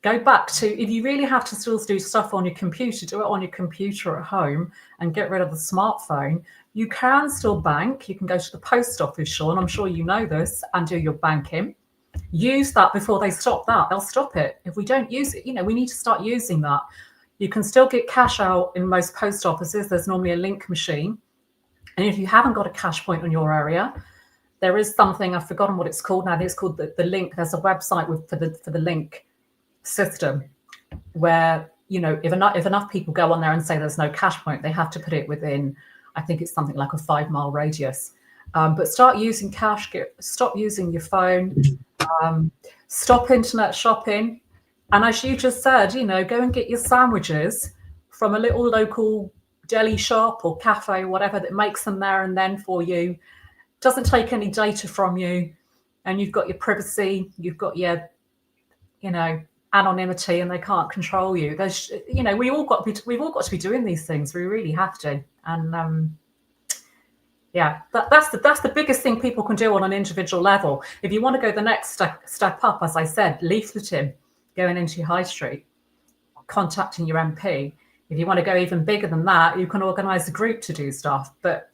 Go back to, if you really have to still do stuff on your computer, do it on your computer at home and get rid of the smartphone. You can still bank. You can go to the post office, Sean, I'm sure you know this, and do your banking. Use that before they stop that. They'll stop it. If we don't use it, we need to start using that. You can still get cash out in most post offices. There's normally a link machine. And if you haven't got a cash point in your area, there is something, I've forgotten what it's called now. It's called the link. There's a website for the link system where, if enough people go on there and say there's no cash point, they have to put it within, I think it's something like a 5-mile radius. But start using cash, stop using your phone, stop internet shopping. And as you just said, go and get your sandwiches from a little local deli shop or cafe, whatever, that makes them there and then for you. Doesn't take any data from you. And you've got your privacy, you've got your, anonymity, and they can't control you. There's, we've all got to be doing these things. We really have to. And that's the biggest thing people can do on an individual level. If you want to go the next step up, as I said, leafleting, going into your high street, contacting your MP. If you want to go even bigger than that, you can organise a group to do stuff. But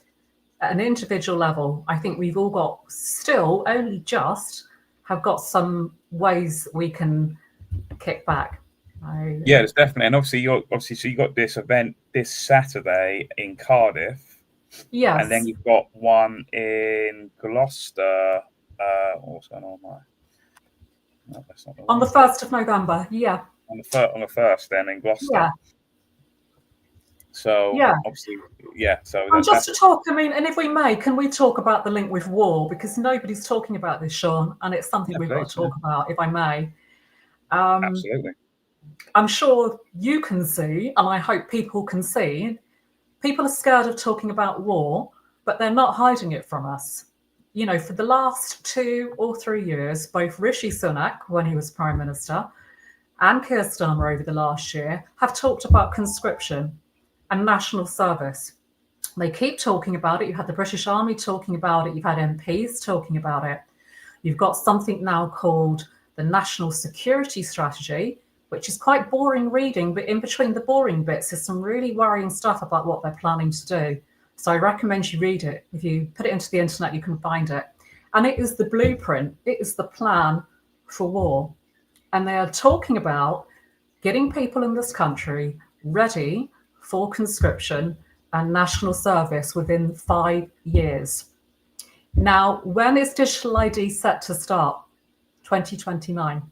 at an individual level, I think we've all got still only just have got some ways we can kick back. Yeah, there's definitely, and obviously so you got this event this Saturday in Cardiff. Yes. And then you've got one in Gloucester. What's going on there? No, that's not the on the 1st of November, yeah. On the 1st, then in Gloucester. Yeah. So obviously, So and just to talk, and if we may, can we talk about the link with war, because nobody's talking about this, Sean, and it's something we've got to talk about, if I may. Absolutely. I'm sure you can see, and I hope people can see. People are scared of talking about war, but they're not hiding it from us. For the last 2 or 3 years, both Rishi Sunak, when he was Prime Minister, and Keir Starmer over the last year, have talked about conscription and national service. They keep talking about it. You've had the British Army talking about it. You've had MPs talking about it. You've got something now called the national security strategy, which is quite boring reading, but in between the boring bits is some really worrying stuff about what they're planning to do. So I recommend you read it. If you put it into the internet, you can find it. And it is the blueprint, it is the plan for war. And they are talking about getting people in this country ready for conscription and national service within 5 years. Now, when is digital ID set to start? 2029.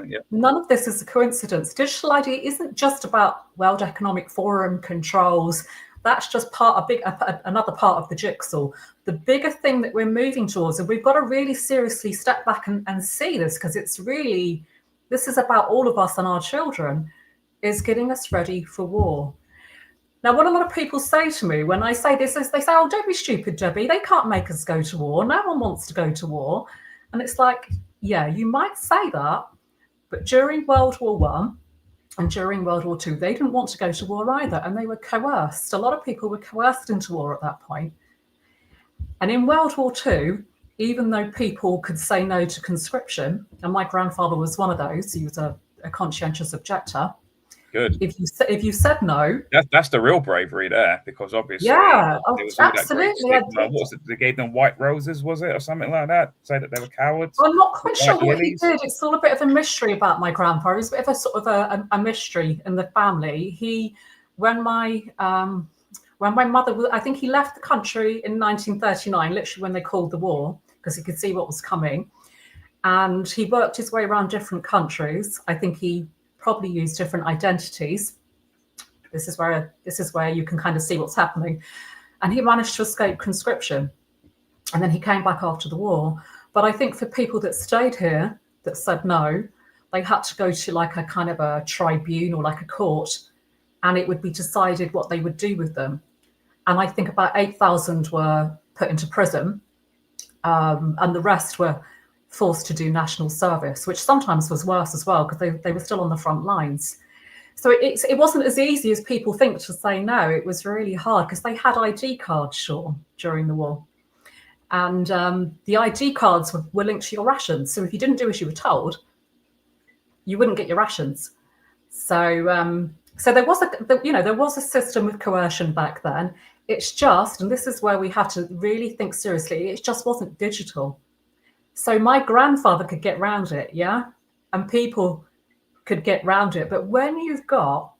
Yeah. None of this is a coincidence. Digital ID isn't just about World Economic Forum controls. That's just another part of the jigsaw. The bigger thing that we're moving towards, and we've got to really seriously step back and see this, because this is about all of us and our children, is getting us ready for war. Now, what a lot of people say to me when I say this is they say, oh, don't be stupid, Debbie. They can't make us go to war. No one wants to go to war. And it's like, yeah, you might say that, but during World War I and during World War II, they didn't want to go to war either, and they were coerced. A lot of people were coerced into war at that point. And in World War II, even though people could say no to conscription, and my grandfather was one of those, he was a conscientious objector. Good. If you said no, that's the real bravery there, because obviously, yeah, there was all absolutely. that great what was it? They gave them white roses, was it, or something like that? Say that they were cowards. I'm not quite sure what he lilies. did. It's all a bit of a mystery about my grandpa. It's a bit of a sort of a mystery in the family. When my mother, I think he left the country in 1939, literally when they called the war, because he could see what was coming, and he worked his way around different countries. I think he probably used different identities. This is where you can kind of see what's happening. And he managed to escape conscription. And then he came back after the war. But I think for people that stayed here, that said no, they had to go to like a kind of a tribunal, like a court, and it would be decided what they would do with them. And I think about 8,000 were put into prison, and the rest were forced to do national service, which sometimes was worse as well, because they were still on the front lines. So it wasn't as easy as people think to say no. It was really hard because they had ID cards, Sean, during the war. And the ID cards were linked to your rations. So if you didn't do as you were told, you wouldn't get your rations. So there was a system of coercion back then. It's just, and this is where we have to really think seriously, it just wasn't digital. So my grandfather could get round it, yeah? And people could get round it. But when you've got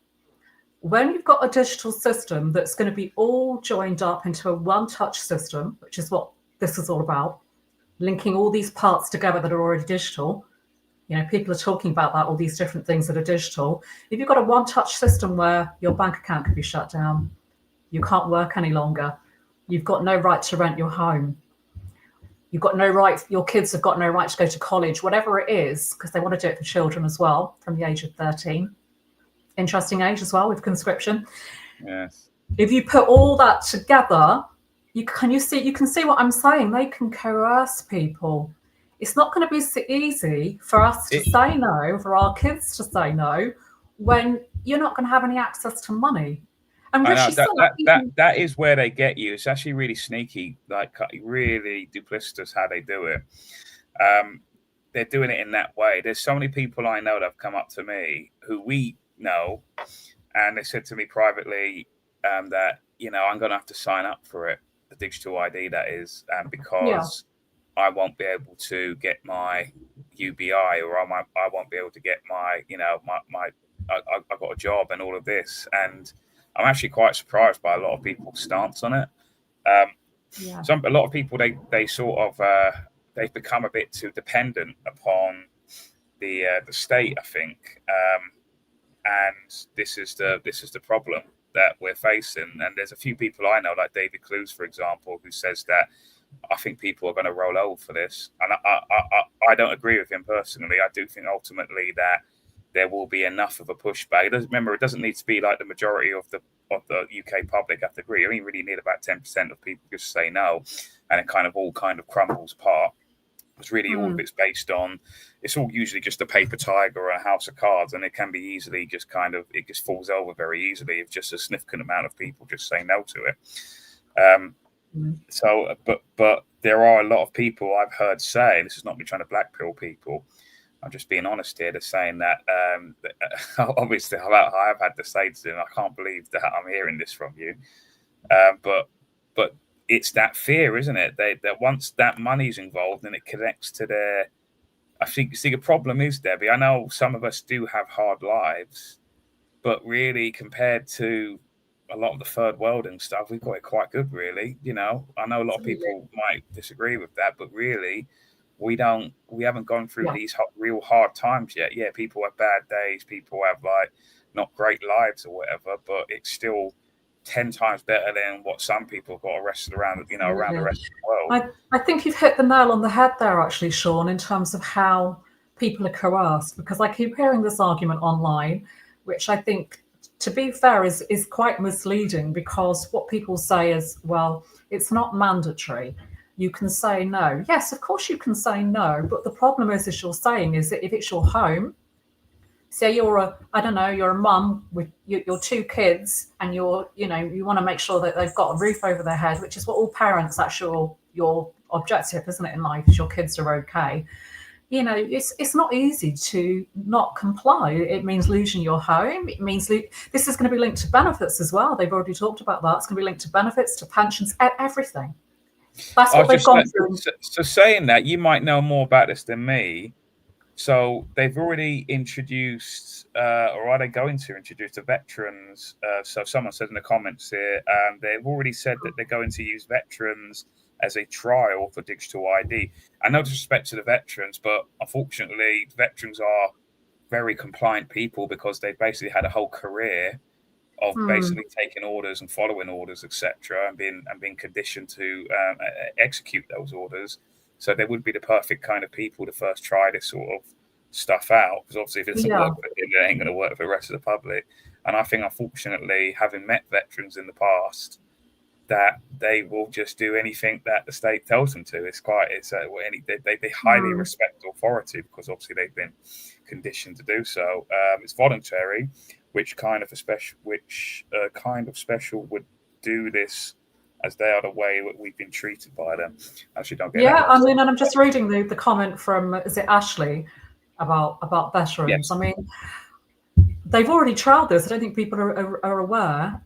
a digital system that's going to be all joined up into a one-touch system, which is what this is all about, linking all these parts together that are already digital. You know, people are talking about that, all these different things that are digital. If you've got a one-touch system where your bank account can be shut down, you can't work any longer, you've got no right to rent your home, you've got no right, your kids have got no right to go to college, whatever it is, because they want to do it for children as well, from the age of 13. Interesting age as well with conscription. Yes. If you put all that together, you can see what I'm saying. They can coerce people. It's not going to be so easy for us to say no, for our kids to say no, when you're not going to have any access to money. And that is where they get you. It's actually really sneaky, like really duplicitous how they do it. They're doing it in that way. There's so many people I know that have come up to me who we know, and they said to me privately that, you know, I'm going to have to sign up for it, the digital ID that is, because I won't be able to get my UBI, or I won't be able to get my, you know, I've got a job and all of this. And I'm actually quite surprised by a lot of people's stance on it. A lot of people, they sort of, they've become a bit too dependent upon the state, I think. And this is the problem that we're facing. And there's a few people I know, like David Clues, for example, who says that I think people are going to roll over for this. And I don't agree with him personally. I do think ultimately that there will be enough of a pushback. It doesn't need to be like the majority of the UK public have to agree. I mean, you really need about 10% of people just say no, and it kind of all crumbles apart. It's really all of it's based on, it's all usually just a paper tiger or a house of cards, and it can be easily just it just falls over very easily if just a significant amount of people just say no to it. But there are a lot of people I've heard say, this is not me trying to blackpill people, I'm just being honest here. They're saying that, obviously I've had to say to them, I can't believe that I'm hearing this from you. But it's that fear, isn't it? That once that money's involved and it connects to their, I think, see, the problem is, Debbie, I know some of us do have hard lives, but really compared to a lot of the third world and stuff, we've got it quite good, really. I know a lot of people might disagree with that, but really, we haven't gone through these real hard times yet. Yeah, people have bad days, people have like not great lives or whatever, but it's still 10 times better than what some people got arrested around the rest of the world. I think you've hit the nail on the head there, actually, Sean, in terms of how people are coerced, because I keep hearing this argument online, which I think, to be fair, is quite misleading, because what people say is, well, it's not mandatory. You can say no. Yes, of course you can say no, but the problem is you're saying is that if it's your home, say you're a mum with your two kids, and you want to make sure that they've got a roof over their head, which is what all parents, that's your objective, isn't it, in life, is your kids are okay. It's not easy to not comply. It means losing your home. It means this is going to be linked to benefits as well. They've already talked about that. It's going to be linked to benefits, to pensions, everything. That's what they've gone through. So saying that, you might know more about this than me. So they've already introduced, or are they going to introduce, the veterans? So someone said in the comments here, they've already said that they're going to use veterans as a trial for digital ID. And no disrespect to the veterans, but unfortunately, veterans are very compliant people, because they've basically had a whole career of basically taking orders and following orders, etc., and being conditioned to execute those orders. So they would be the perfect kind of people to first try this sort of stuff out, because obviously if it doesn't work for them, it ain't going to work for the rest of the public. And I think, unfortunately, having met veterans in the past, that they will just do anything that the state tells them to. They highly respect authority, because obviously they've been conditioned to do so. It's voluntary, which kind of special would do this, as they are the way that we've been treated by them. Actually, don't get I mean, and I'm just reading the comment from, is it Ashley, about veterans? Yes. I mean, they've already trialled this. I don't think people are aware.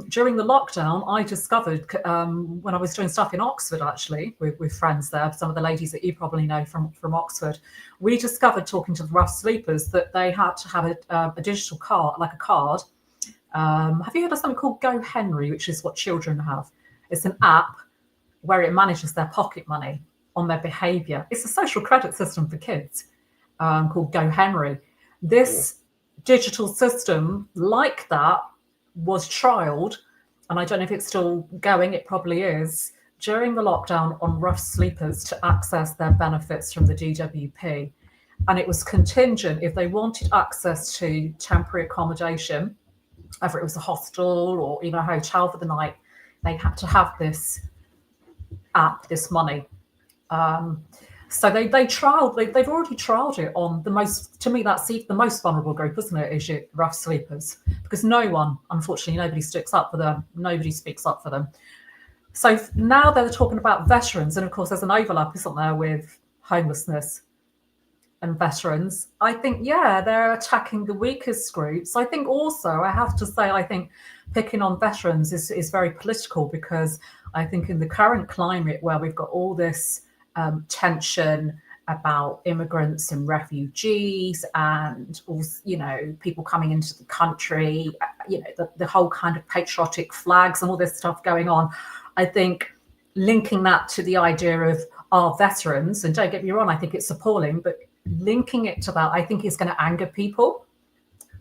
During the lockdown, I discovered, when I was doing stuff in Oxford, actually, with friends there, some of the ladies that you probably know from Oxford, we discovered, talking to the rough sleepers, that they had to have a digital card, like a card. Have you heard of something called Go Henry, which is what children have? It's an app where it manages their pocket money on their behaviour. It's a social credit system for kids, called Go Henry. This digital system like that was trialled, and I don't know if it's still going, it probably is, during the lockdown on rough sleepers to access their benefits from the DWP. And it was contingent, if they wanted access to temporary accommodation, whether it was a hostel or even a hotel for the night, they had to have this app, this money. So they've already trialled it on the most, to me, that's the most vulnerable group, isn't it, is your rough sleepers? Because nobody sticks up for them. Nobody speaks up for them. So now they're talking about veterans, and of course there's an overlap, isn't there, with homelessness and veterans. I think, they're attacking the weakest groups. I think also, I have to say, I think picking on veterans is very political, because I think in the current climate where we've got all this tension about immigrants and refugees, and also, people coming into the country, the whole kind of patriotic flags and all this stuff going on, I think linking that to the idea of our veterans, and don't get me wrong, I think it's appalling, but linking it to that, I think, is going to anger people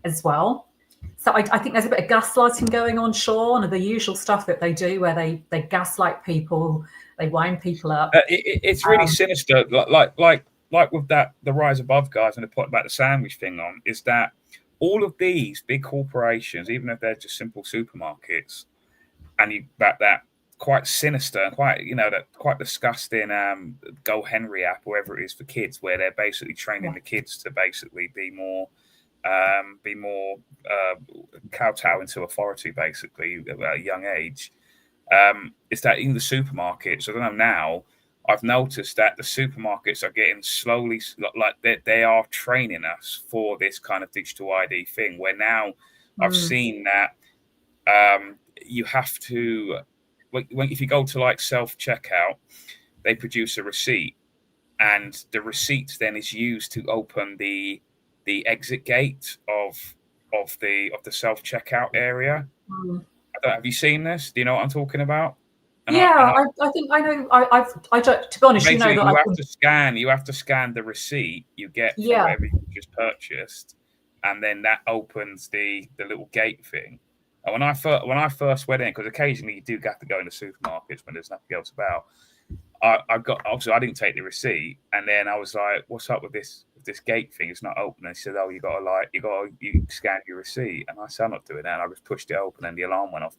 as well. So I think there's a bit of gaslighting going on, Sean, and the usual stuff that they do, where they gaslight people, they wind people up. It's really sinister. Like with that, the Rise Above guys, and the point about the sandwich thing on, is that all of these big corporations, even if they're just simple supermarkets, and that quite sinister and that quite disgusting Go Henry app, wherever it is for kids, where they're basically training the kids to basically be more kowtowing to authority, basically, at a young age. Is that in the supermarkets? I don't know now. I've noticed that the supermarkets are getting slowly, like they are training us for this kind of digital ID thing, where now I've seen that you have to, if you go to like self-checkout, they produce a receipt, and the receipt then is used to open the exit gate of the self-checkout area. Have you seen this? Do you know what I'm talking about? I think I know. I don't. To be honest, you know that you have to scan the receipt you get for whatever you just purchased, and then that opens the little gate thing. And when I first went in, because occasionally you do have to go into supermarkets when there's nothing else about. I got, obviously I didn't take the receipt, and then I was like, "What's up with this gate thing? It's not open." And he said, "Oh, you scan your receipt." And I said, "I'm not doing that." And I just pushed it open, and the alarm went off.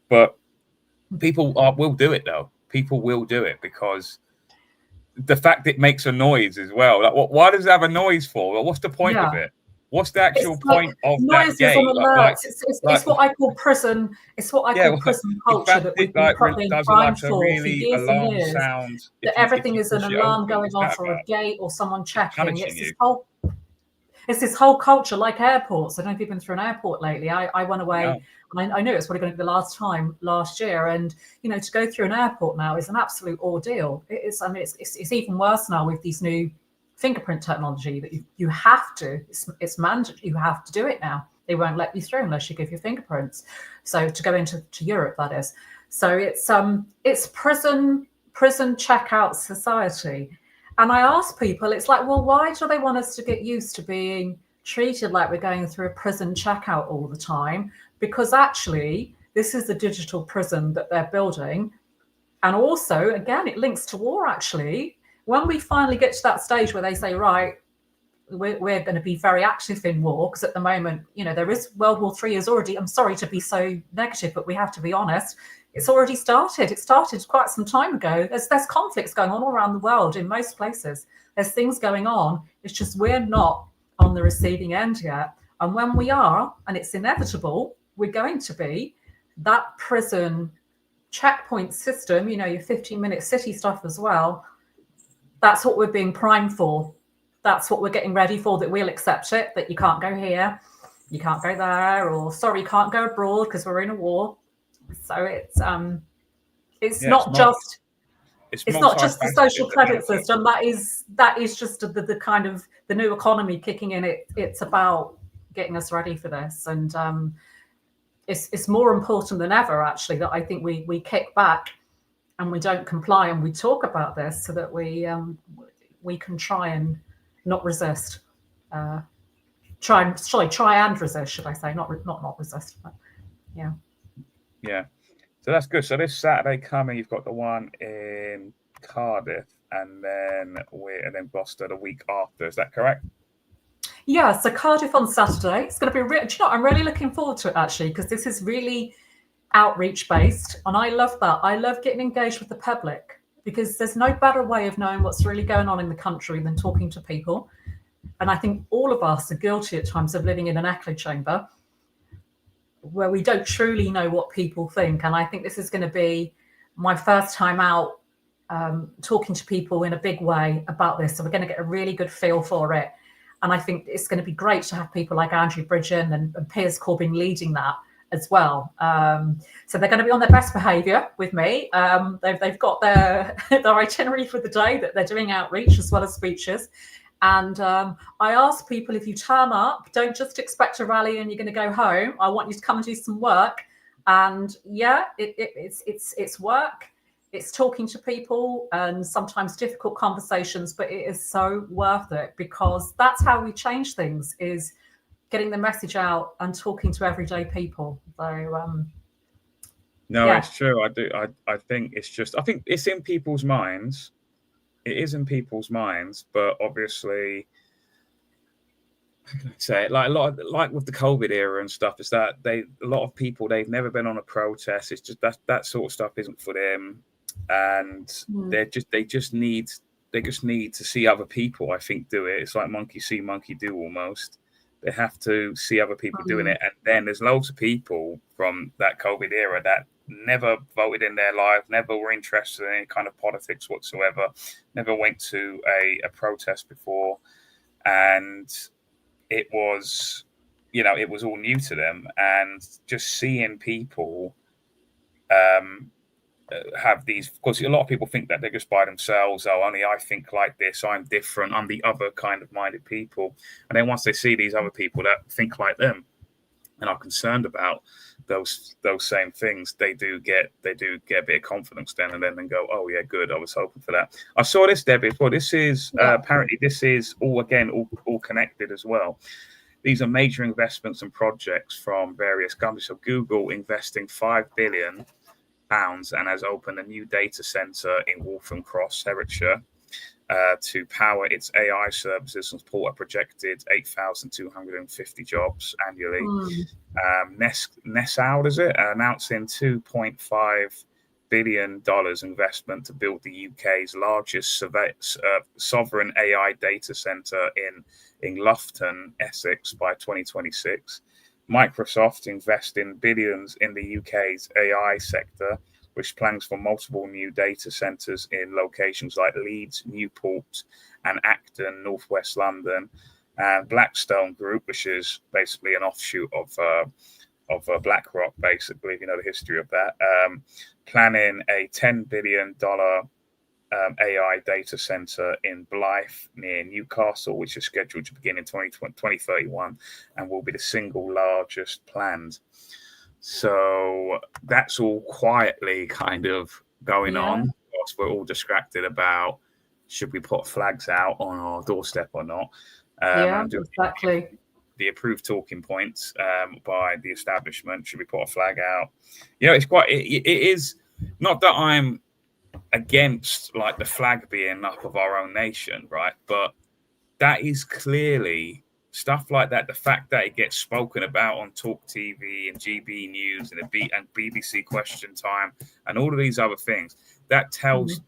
But people will do it though. People will do it because the fact it makes a noise as well. Like, why does it have a noise for? What's the point of it? What's the actual point of that gate? It's what I call prison. It's what I call prison culture that we've been primed for years and years. That everything is an alarm going off, or a gate, or someone checking. It's this whole culture, like airports. I don't know if you've been through an airport lately. I went away. And I knew it's probably going to be the last time last year, and to go through an airport now is an absolute ordeal. It's even worse now with these new fingerprint technology that you have to. It's mandatory. You have to do it now. They won't let you through unless you give your fingerprints. So to go into Europe, that is. So it's prison checkout society. And I ask people, it's like, well, why do they want us to get used to being treated like we're going through a prison checkout all the time? Because actually, this is the digital prison that they're building. And also, again, it links to war, actually. When we finally get to that stage where they say, right, we're going to be very active in war, because at the moment, there is World War III is already, I'm sorry to be so negative, but we have to be honest, it's already started. It started quite some time ago. There's conflicts going on all around the world in most places. There's things going on. It's just we're not on the receiving end yet. And when we are, and it's inevitable, we're going to be, that prison checkpoint system, your 15-minute city stuff as well, that's what we're being primed for. That's what we're getting ready for, that we'll accept it, that you can't go here, you can't go there, or sorry, you can't go abroad because we're in a war. So it's not just the social credit system. That is just the kind of the new economy kicking in. It's about getting us ready for this, and it's more important than ever, actually, that I think we kick back and we don't comply, and we talk about this so that we can try and not resist. Try and resist, should I say? Not resist. But, yeah. Yeah. So that's good. So this Saturday coming, you've got the one in Cardiff, and then Gloucester the week after. Is that correct? Yeah, so Cardiff on Saturday. It's going to be I'm really looking forward to it, actually, because this is really outreach based, and I love that. I love getting engaged with the public, because there's no better way of knowing what's really going on in the country than talking to people. And I think all of us are guilty at times of living in an echo chamber where we don't truly know what people think. And I think this is going to be my first time out talking to people in a big way about this. So we're going to get a really good feel for it. And I think it's going to be great to have people like Andrew Bridgen and Piers Corbyn leading that as well. So they're going to be on their best behaviour with me. They've got their itinerary for the day, that they're doing outreach as well as speeches. And I ask people, if you turn up, don't just expect a rally and you're going to go home. I want you to come and do some work. And yeah, it's work. It's talking to people and sometimes difficult conversations, but it is so worth it, because that's how we change things, is getting the message out and talking to everyday people. So it's true. I think it's in people's minds. It is in people's minds, but obviously, how can I say it? Like with the COVID era and stuff, is that a lot of people, they've never been on a protest. It's just that sort of stuff isn't for them, and they just need to see other people, I think, do it. It's like monkey see, monkey do almost. They have to see other people doing it, and then there's loads of people from that COVID era that never voted in their life, never were interested in any kind of politics whatsoever, never went to a protest before, and it was, it was all new to them, and just seeing people have these, because a lot of people think that they're just by themselves. Oh, only I think like this, I'm different, I'm the other kind of minded people. And then once they see these other people that think like them and are concerned about those same things, they do get a bit of confidence then, and then go, oh yeah, good, I was hoping for that. I saw this, Debbie, as well. This is apparently this is all connected as well. These are major investments and projects from various companies. So Google investing £5 billion and has opened a new data center in Waltham Cross, Hertfordshire, to power its AI services and support a projected 8,250 jobs annually. Nestlé, is it, announcing $2.5 billion investment to build the UK's largest sovereign AI data center in Loughton, Essex, by 2026. Microsoft investing billions in the UK's AI sector, which plans for multiple new data centres in locations like Leeds, Newport and Acton, northwest London. And Blackstone Group, which is basically an offshoot of BlackRock, basically, if you know the history of that, planning a $10 billion AI data center in Blyth near Newcastle, which is scheduled to begin in 2031 and will be the single largest planned. So that's all quietly kind of going on. Whilst we're all distracted about should we put flags out on our doorstep or not. Exactly. The approved talking points by the establishment. Should we put a flag out? It's quite. It is not that I'm against like the flag being up of our own nation, right? But that is clearly stuff like that. The fact that it gets spoken about on Talk TV and GB News and BBC Question Time and all of these other things, that tells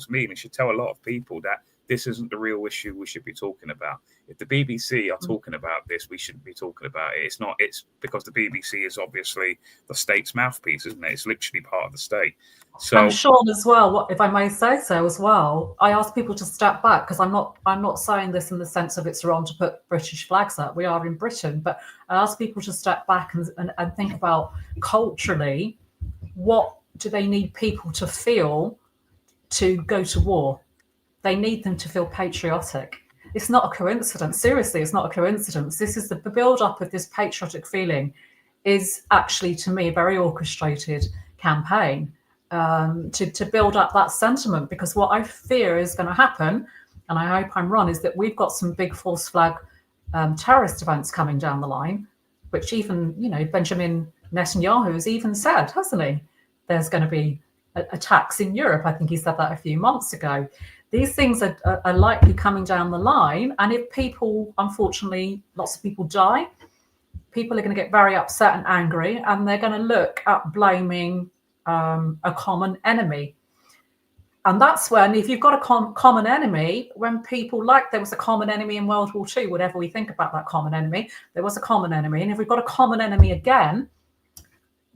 me, and it should tell a lot of people, that this isn't the real issue we should be talking about. If the BBC are talking about this, we shouldn't be talking about it. It's not. It's because the BBC is obviously the state's mouthpiece, isn't it? It's literally part of the state. So, and Sean, as well, if I may say so as well, I ask people to step back, because I'm not saying this in the sense of it's wrong to put British flags up. We are in Britain, but I ask people to step back and think about culturally, what do they need people to feel to go to war? They need them to feel patriotic. It's not a coincidence. Seriously, it's not a coincidence. This is the build-up of this patriotic feeling is actually, to me, a very orchestrated campaign to build up that sentiment. Because what I fear is going to happen, and I hope I'm wrong, is that we've got some big false flag terrorist events coming down the line, which even, Benjamin Netanyahu has even said, hasn't he? There's going to be attacks in Europe. I think he said that a few months ago. These things are likely coming down the line. And if people, unfortunately, lots of people die, people are going to get very upset and angry, and they're going to look at blaming a common enemy. And that's when, if you've got a common enemy, when people, like there was a common enemy in World War II, whatever we think about that common enemy, there was a common enemy. And if we've got a common enemy again,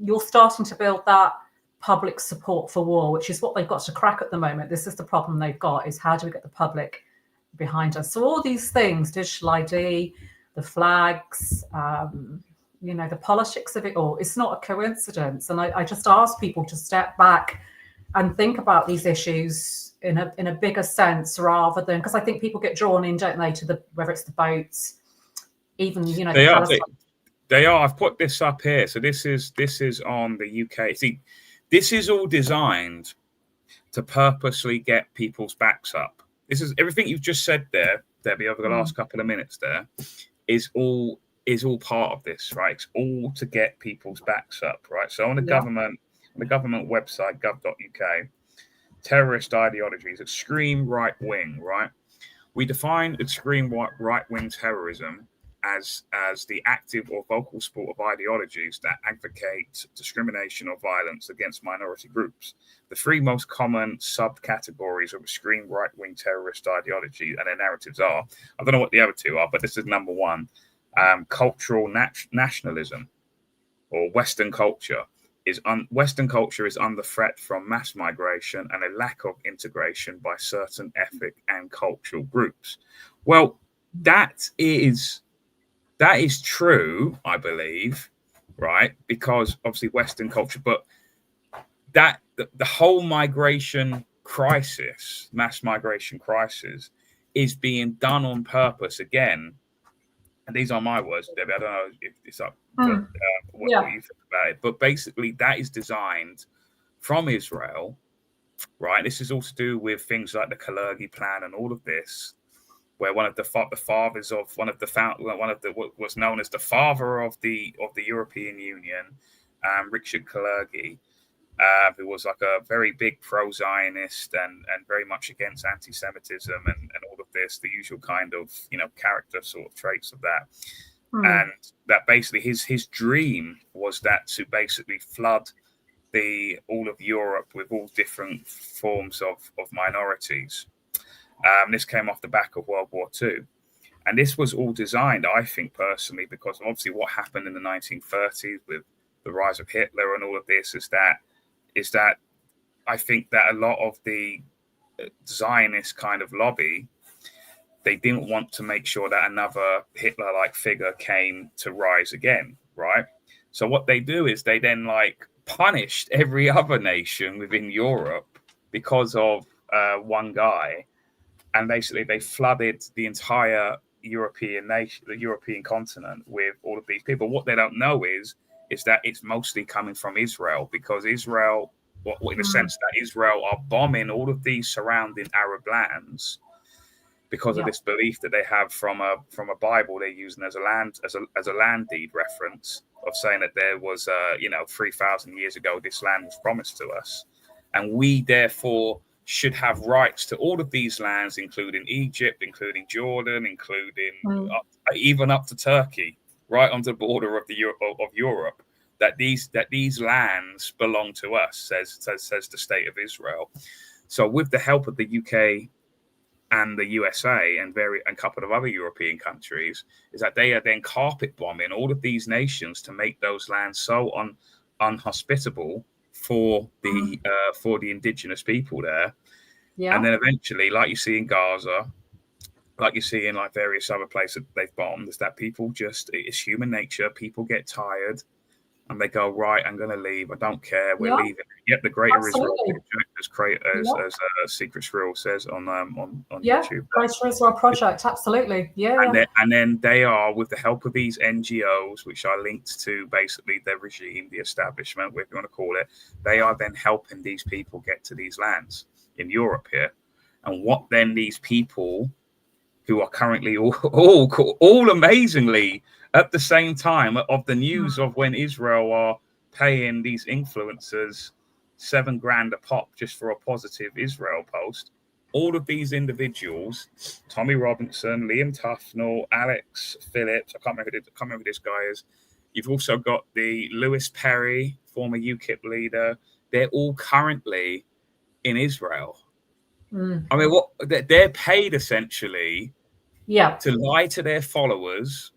you're starting to build that public support for war, which is what they've got to crack at the moment. This is the problem they've got, is how do we get the public behind us? So all these things, digital ID, the flags, the politics of it all, it's not a coincidence. And I just ask people to step back and think about these issues in a bigger sense, rather than, because I think people get drawn in, don't they, to whether it's the boats, even, they are. I've put this up here. So this is on the UK. See, this is all designed to purposely get people's backs up. This is everything you've just said there, Debbie, over the last couple of minutes there, is all part of this, right? It's all to get people's backs up, right? So on the government website, gov.uk, terrorist ideologies, extreme right wing, right? We define extreme right wing terrorism as the active or vocal support of ideologies that advocate discrimination or violence against minority groups. The three most common subcategories of extreme right-wing terrorist ideology and their narratives are, I don't know what the other two are, but this is number one, cultural nationalism or Western culture, Western culture is under threat from mass migration and a lack of integration by certain ethnic and cultural groups. Well, that is true, I believe, right? Because obviously Western culture, but the whole migration crisis, mass migration crisis, is being done on purpose again. And these are my words, Debbie. I don't know if it's up for what you think about it, but basically that is designed from Israel, right? This is all to do with things like the Kalergi plan and all of this, where one of the fathers of what's known as the father of the European Union, Richard Kalergi, who was like a very big pro-Zionist and very much against anti-Semitism and all of this, the usual kind of character sort of traits of that. And that basically his dream was that to basically flood all of Europe with all different forms of minorities. This came off the back of World War II. And this was all designed, I think personally, because obviously what happened in the 1930s with the rise of Hitler and all of this is that I think that a lot of the Zionist kind of lobby, they didn't want to make sure that another Hitler-like figure came to rise again, right? So what they do is they then punished every other nation within Europe because of one guy, and basically they flooded the entire European nation, the European continent, with all of these people. What they don't know is that it's mostly coming from Israel, because Israel, in the sense that Israel are bombing all of these surrounding Arab lands because of this belief that they have from a Bible they're using as a land deed reference of saying that there was 3,000 years ago this land was promised to us, and we therefore should have rights to all of these lands, including Egypt, including Jordan, including even up to Turkey, right on the border of Europe. That these lands belong to us, says the state of Israel. So with the help of the UK and the USA and a couple of other European countries, is that they are then carpet bombing all of these nations to make those lands so unhospitable for the indigenous people there. And then eventually, like you see in Gaza, like you see in various other places they've bombed, is that people it's human nature. People get tired and they go, right, I'm going to leave. I don't care. We're leaving. Yep, the Greater Israel Project, as Secret Shrill says on YouTube. Greater Israel Project, absolutely. And then they are, with the help of these NGOs, which are linked to basically the regime, the establishment, whatever you want to call it, they are then helping these people get to these lands in Europe here. And what then these people who are currently all amazingly at the same time of the news of when Israel are paying these influencers $7,000 a pop just for a positive Israel post, all of these individuals, Tommy Robinson, Liam Tufnell, Alex Phillips, I can't remember who this guy is. You've also got the Lewis Perry, former UKIP leader. They're all currently in Israel. I mean, they're paid essentially to lie to their followers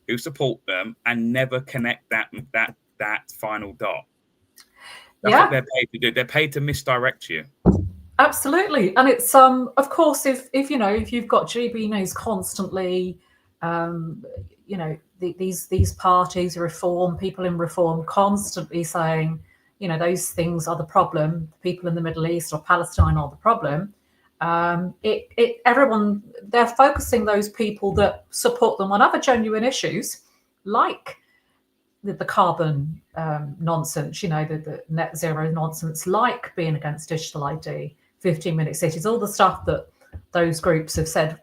who support them and never connect that final dot. That's what they're paid to do. They're paid to misdirect you. Absolutely. And it's of course, if you've got GB News constantly, these parties, reform, people in reform constantly saying, those things are the problem, people in the Middle East or Palestine are the problem. Everyone, they're focusing those people that support them on other genuine issues, like the carbon nonsense, the net zero nonsense, like being against digital ID, 15-minute cities, all the stuff that those groups have said,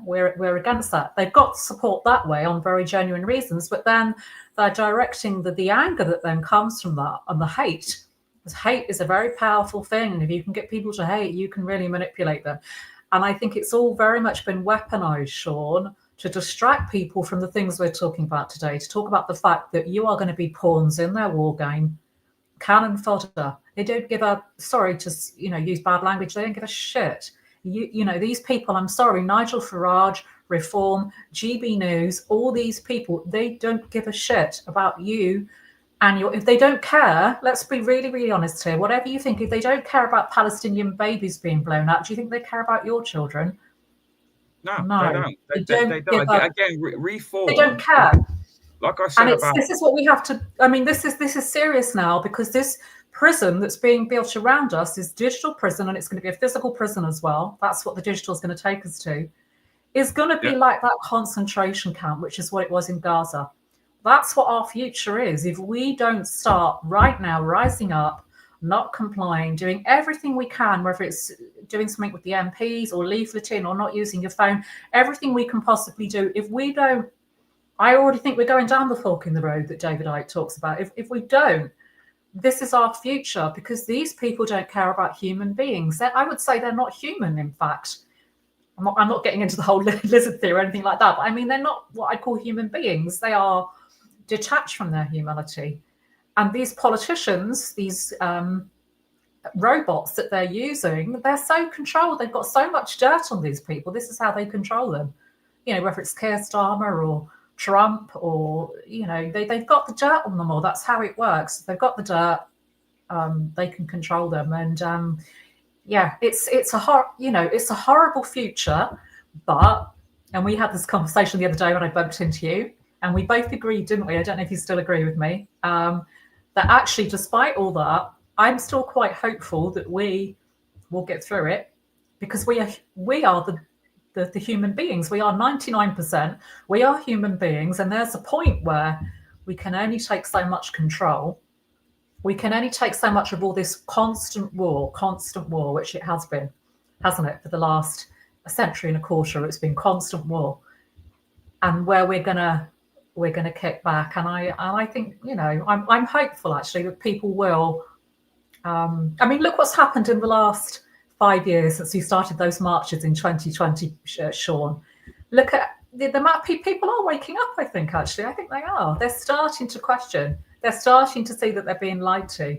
we're against that. They've got support that way on very genuine reasons, but then they're directing the anger that then comes from that and the hate. Because hate is a very powerful thing. And if you can get people to hate, you can really manipulate them. And I think it's all very much been weaponized, Sean, to distract people from the things we're talking about today, to talk about the fact that you are going to be pawns in their war game, cannon fodder. They don't give a, sorry to use bad language, they don't give a shit. These people, I'm sorry, Nigel Farage, Reform, GB News, all these people, they don't give a shit about you And if they don't care, let's be really, really honest here. Whatever you think, if they don't care about Palestinian babies being blown up, do you think they care about your children? No, No, they don't. They don't. give a- Again, reform. They don't care. Like I said And about this is what we have to. I mean, this is serious now, because this prison that's being built around us is digital prison, and it's going to be a physical prison as well. That's what the digital is going to take us to. Is going to be like that concentration camp, which is what it was in Gaza. That's what our future is. If we don't start right now rising up, not complying, doing everything we can, whether it's doing something with the MPs or leafleting or not using your phone, everything we can possibly do. If we don't, I already think we're going down the fork in the road that David Icke talks about. If we don't, this is our future, because these people don't care about human beings. I would say they're not human, in fact. I'm not getting into the whole lizard theory or anything like that, but I mean, they're not what I call human beings. They are detached from their humanity. And these politicians, these robots that they're using, they're so controlled. They've got so much dirt on these people. This is how they control them. You know, whether it's Keir Starmer or Trump, or, you know, they've got the dirt on them all. That's how it works. They've got the dirt. They can control them. And yeah, it's a horrible future. But, and we had this conversation the other day when I bumped into you, and we both agreed, didn't we? I don't know if you still agree with me, that actually, despite all that, I'm still quite hopeful that we will get through it, because we are the human beings. We are 99%. We are human beings, and there's a point where we can only take so much control. We can only take so much of all this constant war, which it has been, hasn't it, for the last century and a quarter? It's been constant war, and where we're gonna kick back. And I think, you know, I'm hopeful actually that people will. I mean, look what's happened in the last 5 years since we started those marches in 2020, Sean. Look at the amount of people are waking up, I think, actually. I think they are. They're starting to question. They're starting to see that they're being lied to.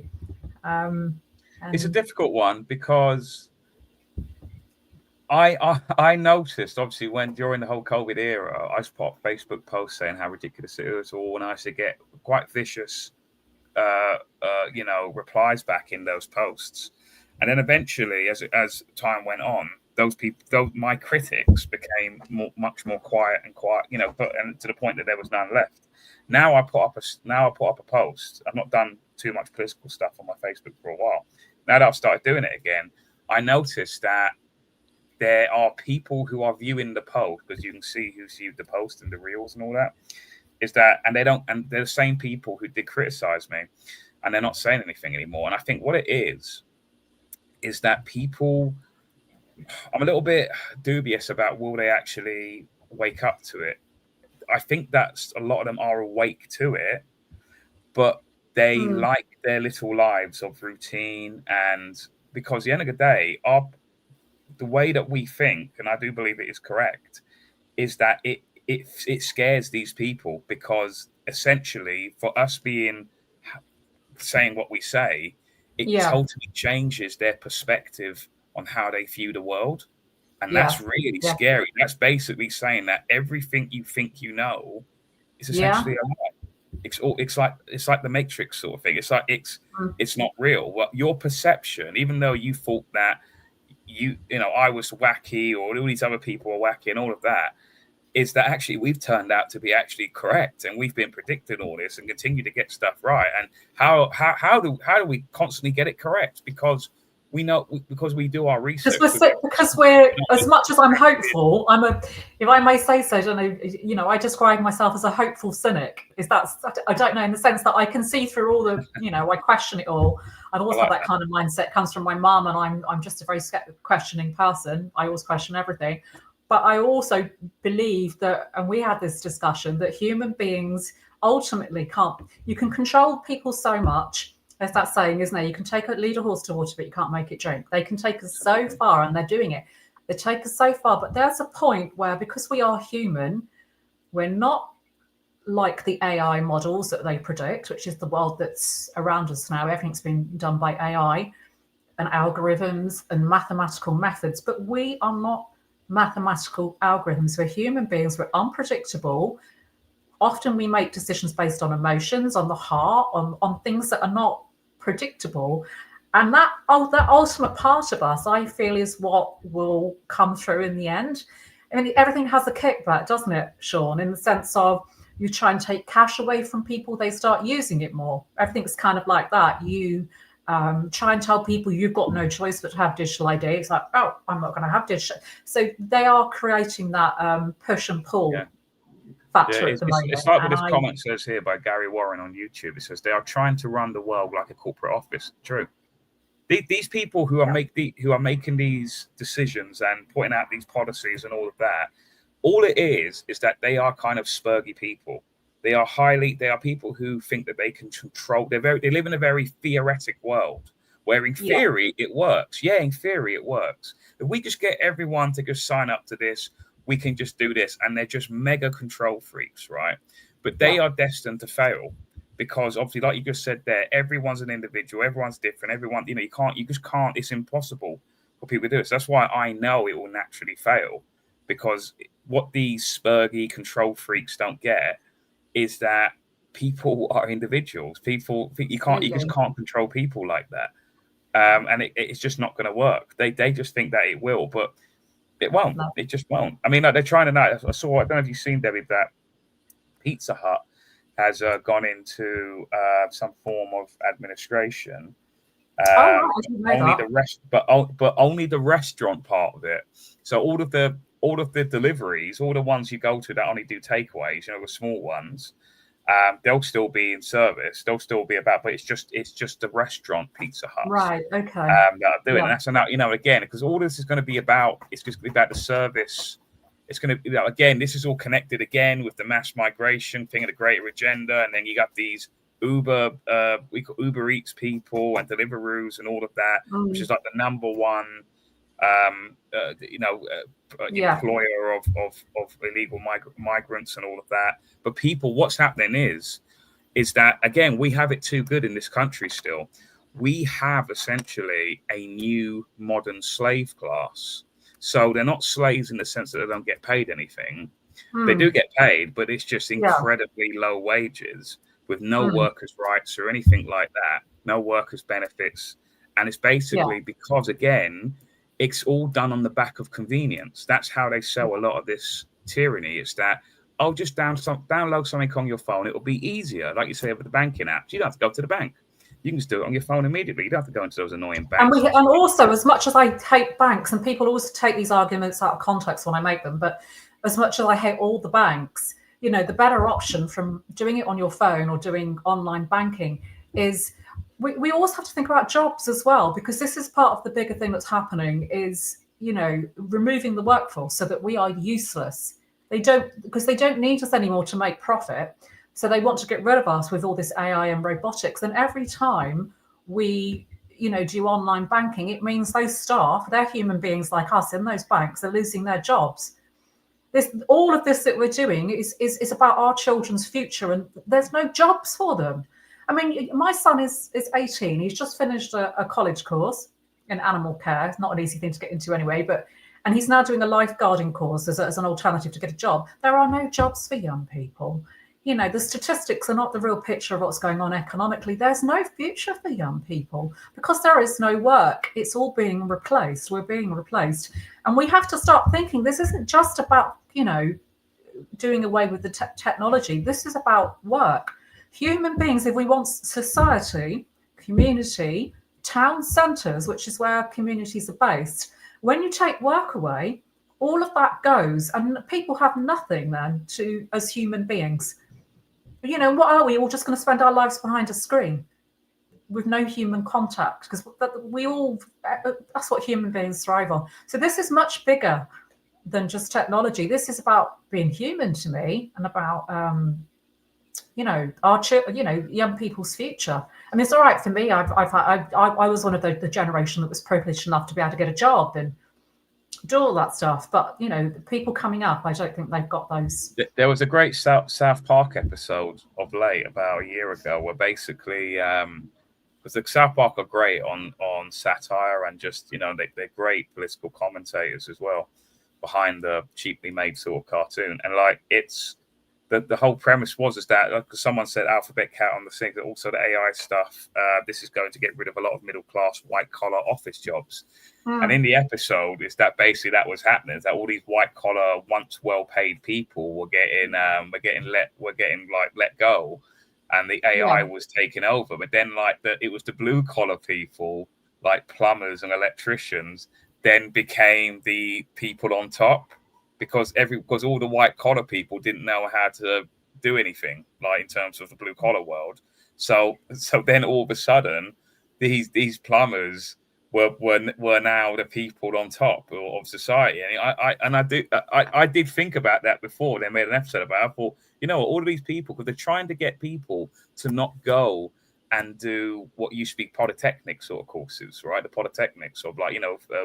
It's a difficult one, because I noticed, obviously, when during the whole COVID era, I just put up Facebook posts saying how ridiculous it was all, and I used to get quite vicious replies back in those posts. And then eventually, as time went on, my critics became much more quiet, and to the point that there was none left. Now I put up a post. I've not done too much political stuff on my Facebook for a while. Now that I've started doing it again, I noticed that there are people who are viewing the post, because you can see who's viewed the post and the reels and all that. And they're the same people who did criticize me, and they're not saying anything anymore. And I think what it is that people, I'm a little bit dubious about, will they actually wake up to it? I think that's a lot of them are awake to it, but they like their little lives of routine. And because at the end of the day, the way that we think, and I do believe it is correct, is that it scares these people, because essentially for us saying what we say, it totally changes their perspective on how they view the world. And that's really scary. That's basically saying that everything you think you know is essentially a lie. It's like the Matrix sort of thing. It's like it's not real. Well, your perception, even though you thought that I was wacky, or all these other people are wacky and all of that, is that actually we've turned out to be actually correct, and we've been predicting all this and continue to get stuff right. And how do we constantly get it correct? Because we know, because we do our research. Because we're, as much as I'm hopeful, if I may say so, I describe myself as a hopeful cynic. I don't know, in the sense that I can see through all the, I question it all. I've always had that kind of mindset. It comes from my mum, and I'm just a very questioning person. I always question everything. But I also believe that, and we had this discussion, that human beings ultimately you can control people so much. There's that saying, isn't there? You can lead a horse to water, but you can't make it drink. They can take us so far, and they're doing it. They take us so far, but there's a point where, because we are human, we're not like the AI models that they predict, which is the world that's around us now. Everything's been done by AI and algorithms and mathematical methods, but we are not mathematical algorithms. We're human beings. We're unpredictable. often we make decisions based on emotions, on the heart, on things that are not predictable. And that ultimate part of us, I feel, is what will come through in the end. I mean, everything has a kickback, doesn't it, Sean? In the sense of you try and take cash away from people, they start using it more. Everything's kind of like that. You try and tell people you've got no choice but to have digital ID. It's like, oh, I'm not going to have digital. So they are creating that push and pull factor at the moment. It's like what this comment says here by Gary Warren on YouTube. It says they are trying to run the world like a corporate office. True. These people who are making these decisions and pointing out these policies and all of that, all it is that they are kind of spurgy people. They are people who think that they can control. They live in a very theoretic world where in theory it works. Yeah, in theory it works. If we just get everyone to just sign up to this, we can just do this. And they're just mega control freaks, right? But they are destined to fail. Because obviously, like you just said there, everyone's an individual, everyone's different, everyone, you just can't, it's impossible for people to do this. That's why I know it will naturally fail, because what these spurgy control freaks don't get is that people are individuals. You just can't control people like that. And it's just not going to work. They just think that it will, but it won't. No. It just won't. I mean, like, they're trying to know. I don't know if you've seen, Debbie, that Pizza Hut has gone into some form of administration. Only the restaurant part of it. So all of the deliveries, all the ones you go to that only do takeaways, the small ones, they'll still be in service. They'll still be about, but it's just the restaurant Pizza Hut, right? Okay. That are doing. And that's again, because all this is going to be about. It's just going to be about the service. It's going to be, again, this is all connected again with the mass migration thing and the greater agenda. And then you got these Uber Eats people and Deliveroos and all of that, which is like the number one, employer of illegal migrants and all of that. But people, what's happening is that, again, we have it too good in this country still. We have essentially a new modern slave class. So they're not slaves in the sense that they don't get paid anything. They do get paid, but it's just incredibly low wages with no workers' rights or anything like that, no workers' benefits. And it's basically because, again, it's all done on the back of convenience. That's how they sell a lot of this tyranny. It's that, just download something on your phone. It will be easier. Like you say, with the banking apps, you don't have to go to the bank. You can just do it on your phone immediately. You don't have to go into those annoying banks. And also, as much as I hate banks, and people always take these arguments out of context when I make them, but as much as I hate all the banks, the better option from doing it on your phone or doing online banking is we always have to think about jobs as well, because this is part of the bigger thing that's happening is, removing the workforce so that we are useless. Because they don't need us anymore to make profit. So they want to get rid of us with all this AI and robotics. And every time we, do online banking, it means those staff, they're human beings like us in those banks, are losing their jobs. All of this that we're doing is about our children's future, and there's no jobs for them. I mean, my son is 18. He's just finished a college course in animal care. It's not an easy thing to get into anyway, and he's now doing a lifeguarding course as an alternative to get a job. There are no jobs for young people. The statistics are not the real picture of what's going on economically. There's no future for young people because there is no work. It's all being replaced. We're being replaced. And we have to start thinking this isn't just about, doing away with the technology. This is about work. Human beings, if we want society, community, town centres, which is where communities are based, when you take work away, all of that goes and people have nothing then as human beings. What are we all just going to spend our lives behind a screen with no human contact? Because that's what human beings thrive on. So this is much bigger than just technology. This is about being human to me and about, our young people's future. I mean, it's all right for me. I was one of the generation that was privileged enough to be able to get a job and do all that stuff, but the people coming up, I don't think they've got those. There was a great South Park episode of late about a year ago where basically because the South Park are great on satire and just they're great political commentators as well behind the cheaply made sort of cartoon, and like it's the whole premise was is that, like someone said, Alphabet Cat on the thing, that also the AI stuff, this is going to get rid of a lot of middle class white collar office jobs. And in the episode, is that basically that was happening? Is that all these white collar, once well paid people were getting let go, and the AI was taking over. But then it was the blue collar people, like plumbers and electricians, then became the people on top, because all the white collar people didn't know how to do anything, like in terms of the blue collar world. So then all of a sudden, these plumbers were now the people on top of society. And I did think about that before they made an episode about it. I thought, all of these people, because they're trying to get people to not go and do what used to be polytechnic sort of courses, right? The polytechnics of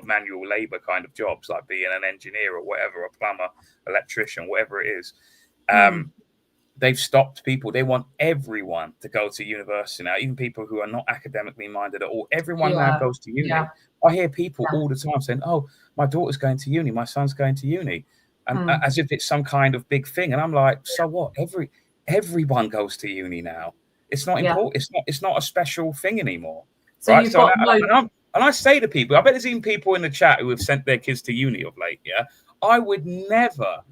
manual labor kind of jobs, like being an engineer or whatever, a plumber, electrician, whatever it is. They've stopped people. They want everyone to go to university now, even people who are not academically minded at all. Everyone now goes to uni. I hear people all the time saying, "Oh, my daughter's going to uni, my son's going to uni," and as if it's some kind of big thing. And I'm like, so what? Everyone goes to uni now. It's not important. It's not a special thing anymore. So right? you've got and I say to people, I bet there's even people in the chat who have sent their kids to uni of late. Yeah, I would never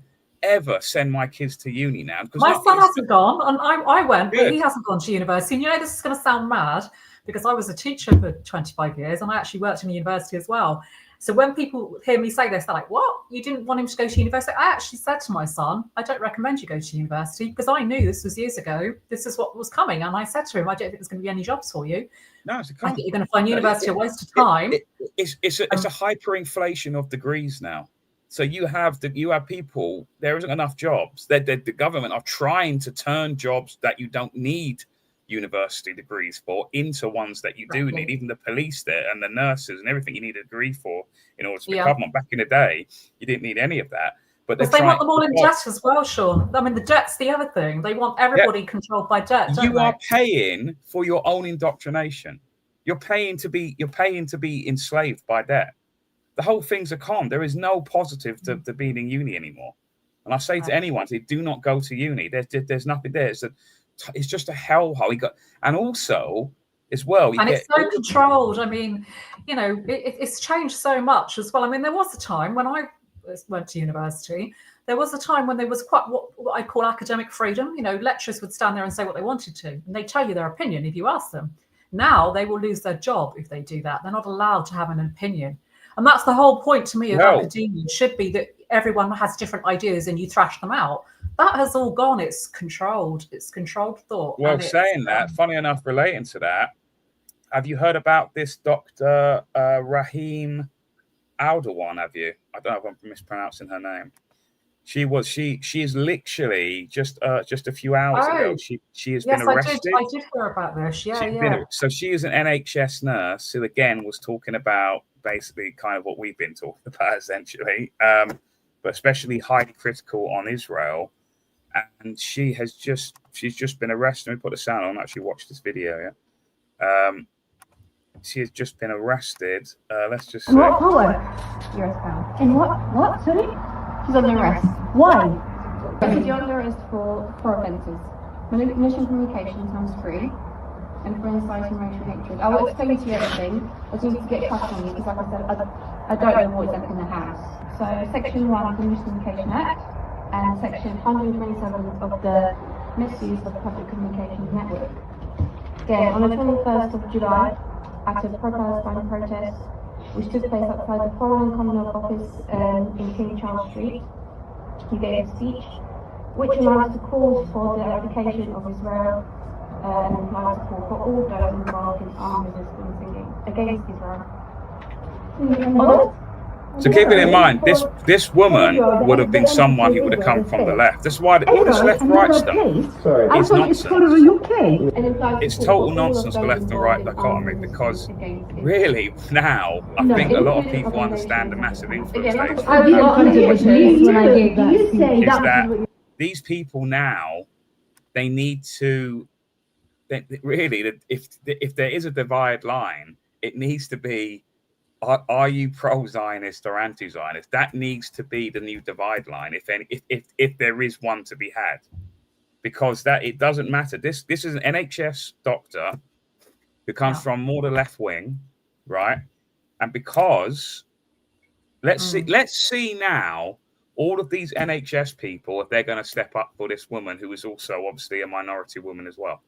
ever send my kids to uni now. Because my son hasn't gone, and I went, Good. but he hasn't gone to university. And this is going to sound mad, because I was a teacher for 25 years, and I actually worked in a university as well. So when people hear me say this, they're like, "What? You didn't want him to go to university?" I actually said to my son, "I don't recommend you go to university," because I knew this was years ago. This is what was coming, and I said to him, "I don't think there's going to be any jobs for you. No, I think you're going to find university a waste of time." It's a hyperinflation of degrees now. So you have people. There isn't enough jobs. The government are trying to turn jobs that you don't need university degrees for into ones that you do need. Even the police there and the nurses and everything you need a degree for in order to become one. Back in the day, you didn't need any of that. But they want them all in debt as well, Sean. I mean, the debt's the other thing. They want everybody controlled by debt. You are paying for your own indoctrination. You're paying to be enslaved by debt. The whole thing's a con. There is no positive to being in uni anymore. And I say to anyone, do not go to uni. There's nothing there. It's just a hellhole. And also, as well, it's so controlled. I mean, it's changed so much as well. I mean, there was a time when I went to university. There was a time when there was quite what I call academic freedom. Lecturers would stand there and say what they wanted to, and they tell you their opinion if you ask them. Now they will lose their job if they do that. They're not allowed to have an opinion. And that's the whole point to me of academia. It should be that everyone has different ideas and you thrash them out. That has all gone. It's controlled. It's controlled thought. Well, saying that, funny enough, relating to that, have you heard about this Dr. Rahim Aldawan? Have you? I don't know if I'm mispronouncing her name. She is literally just a few hours ago. She has been arrested. I did hear about this. So she is an NHS nurse who again was talking about basically kind of what we've been talking about essentially, but especially highly critical on Israel. And she's just been arrested. Let me put the sound on. Actually, watch this video. Yeah. She has just been arrested. Let's just. What power? US in what? Sorry. She's under arrest. Why? Because you're under arrest for offences: manipulation, communication, times 3, and for inciting racial hatred. I will explain to you everything. I just need to get cut on you because, like I said, I don't know what's up in the house. So, Section 1 of the Miscommunication Act and Section 127 of the Misuse of Public Communications Network. Again, on the 21st of July, at a pro-Palestine protest, which took place outside the Foreign Commonwealth Office in King Charles Street, he gave a speech which amounts to calls for the eradication of Israel and implied support for all those involved in armed resistance against Israel. So keeping in mind, this woman would have been someone who would have come from the left. That's why all this left-right stuff is nonsense. It's total nonsense, the left and right dichotomy, because really now I think a lot of people understand the massive influence is that these people now, they need to, really, if there is a divide line, it needs to be, are you pro-Zionist or anti-Zionist? That needs to be the new divide line, if there is one to be had. because that it doesn't matter. This is an NHS doctor who comes from more the left wing, right? And because let's see now all of these NHS people, if they're going to step up for this woman who is also obviously a minority woman as well.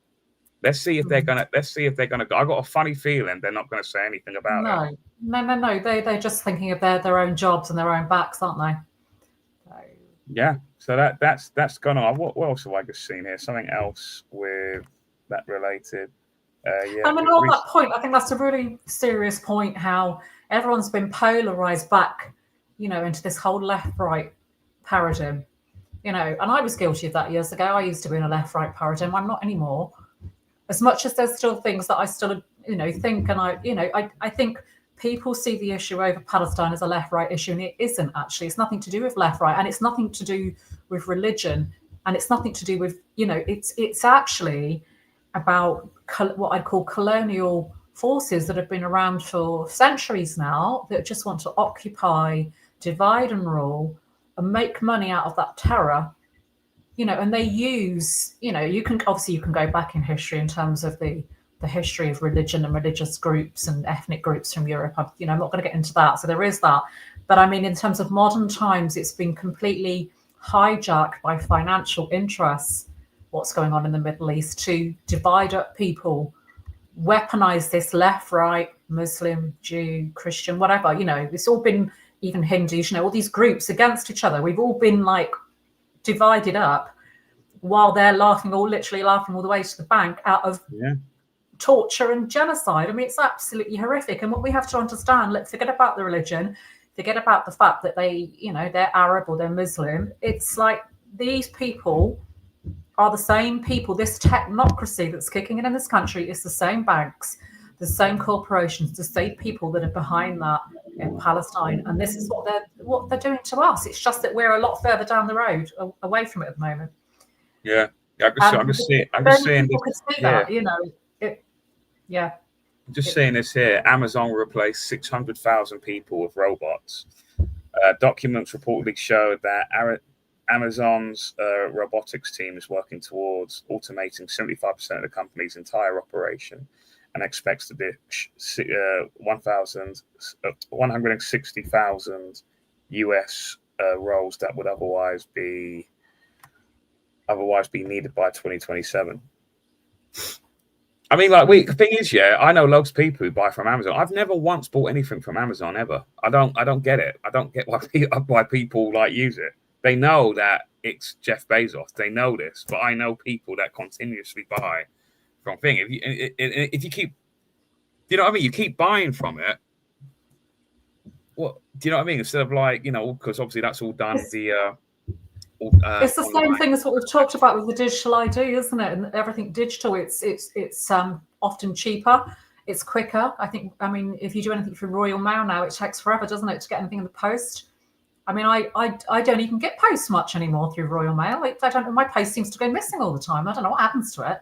Let's see if they're gonna. I got a funny feeling they're not going to say anything about it. No. They're just thinking of their own jobs and their own backs, aren't they? Yeah. So that's gone on. What else have I just seen here? Something else with that related. I mean, on that point, I think that's a really serious point. How everyone's been polarized back, into this whole left-right paradigm. And I was guilty of that years ago. I used to be in a left-right paradigm. I'm not anymore. As much as there's still things that I still, think, and I think people see the issue over Palestine as a left-right issue, and it isn't actually. It's nothing to do with left-right, and it's nothing to do with religion, and it's nothing to do with, it's actually about what I'd call colonial forces that have been around for centuries now that just want to occupy, divide and rule, and make money out of that terror. And they use, you can go back in history in terms of the history of religion and religious groups and ethnic groups from Europe. I'm not going to get into that. So there is that. But I mean, in terms of modern times, it's been completely hijacked by financial interests, what's going on in the Middle East, to divide up people, weaponize this left, right, Muslim, Jew, Christian, whatever. It's all been, even Hindus, all these groups against each other. We've all been divided up while they're literally laughing all the way to the bank out of torture and genocide. I mean, it's absolutely horrific. And what we have to understand, forget about the religion, forget about the fact that they, they're Arab or they're Muslim. It's like these people are the same people. This technocracy that's kicking in this country is the same banks, the same corporations, the same people that are behind that in Palestine. And this is what they're doing to us. It's just that we're a lot further down the road away from it at the moment. Yeah. I'm just seeing this. I'm just seeing this here. Amazon will replace 600,000 people with robots. Documents reportedly show that Amazon's robotics team is working towards automating 75% of the company's entire operation and expects to ditch 160,000 US roles that would otherwise be needed by 2027. I mean, the thing is, I know loads of people who buy from Amazon. I've never once bought anything from Amazon ever. I don't get it. I don't get why people use it. They know that it's Jeff Bezos. They know this, but I know people that continuously buy from thing. If you keep, you know what I mean? You keep buying from it. What do you know what I mean? Instead of because obviously that's all done. It's the same thing as what we've talked about with the digital ID, isn't it? And everything digital, it's often cheaper, it's quicker. I mean, if you do anything for Royal Mail now, it takes forever, doesn't it, to get anything in the post? I mean, I don't even get post much anymore through Royal Mail. I don't know, my post seems to go missing all the time. I don't know what happens to it.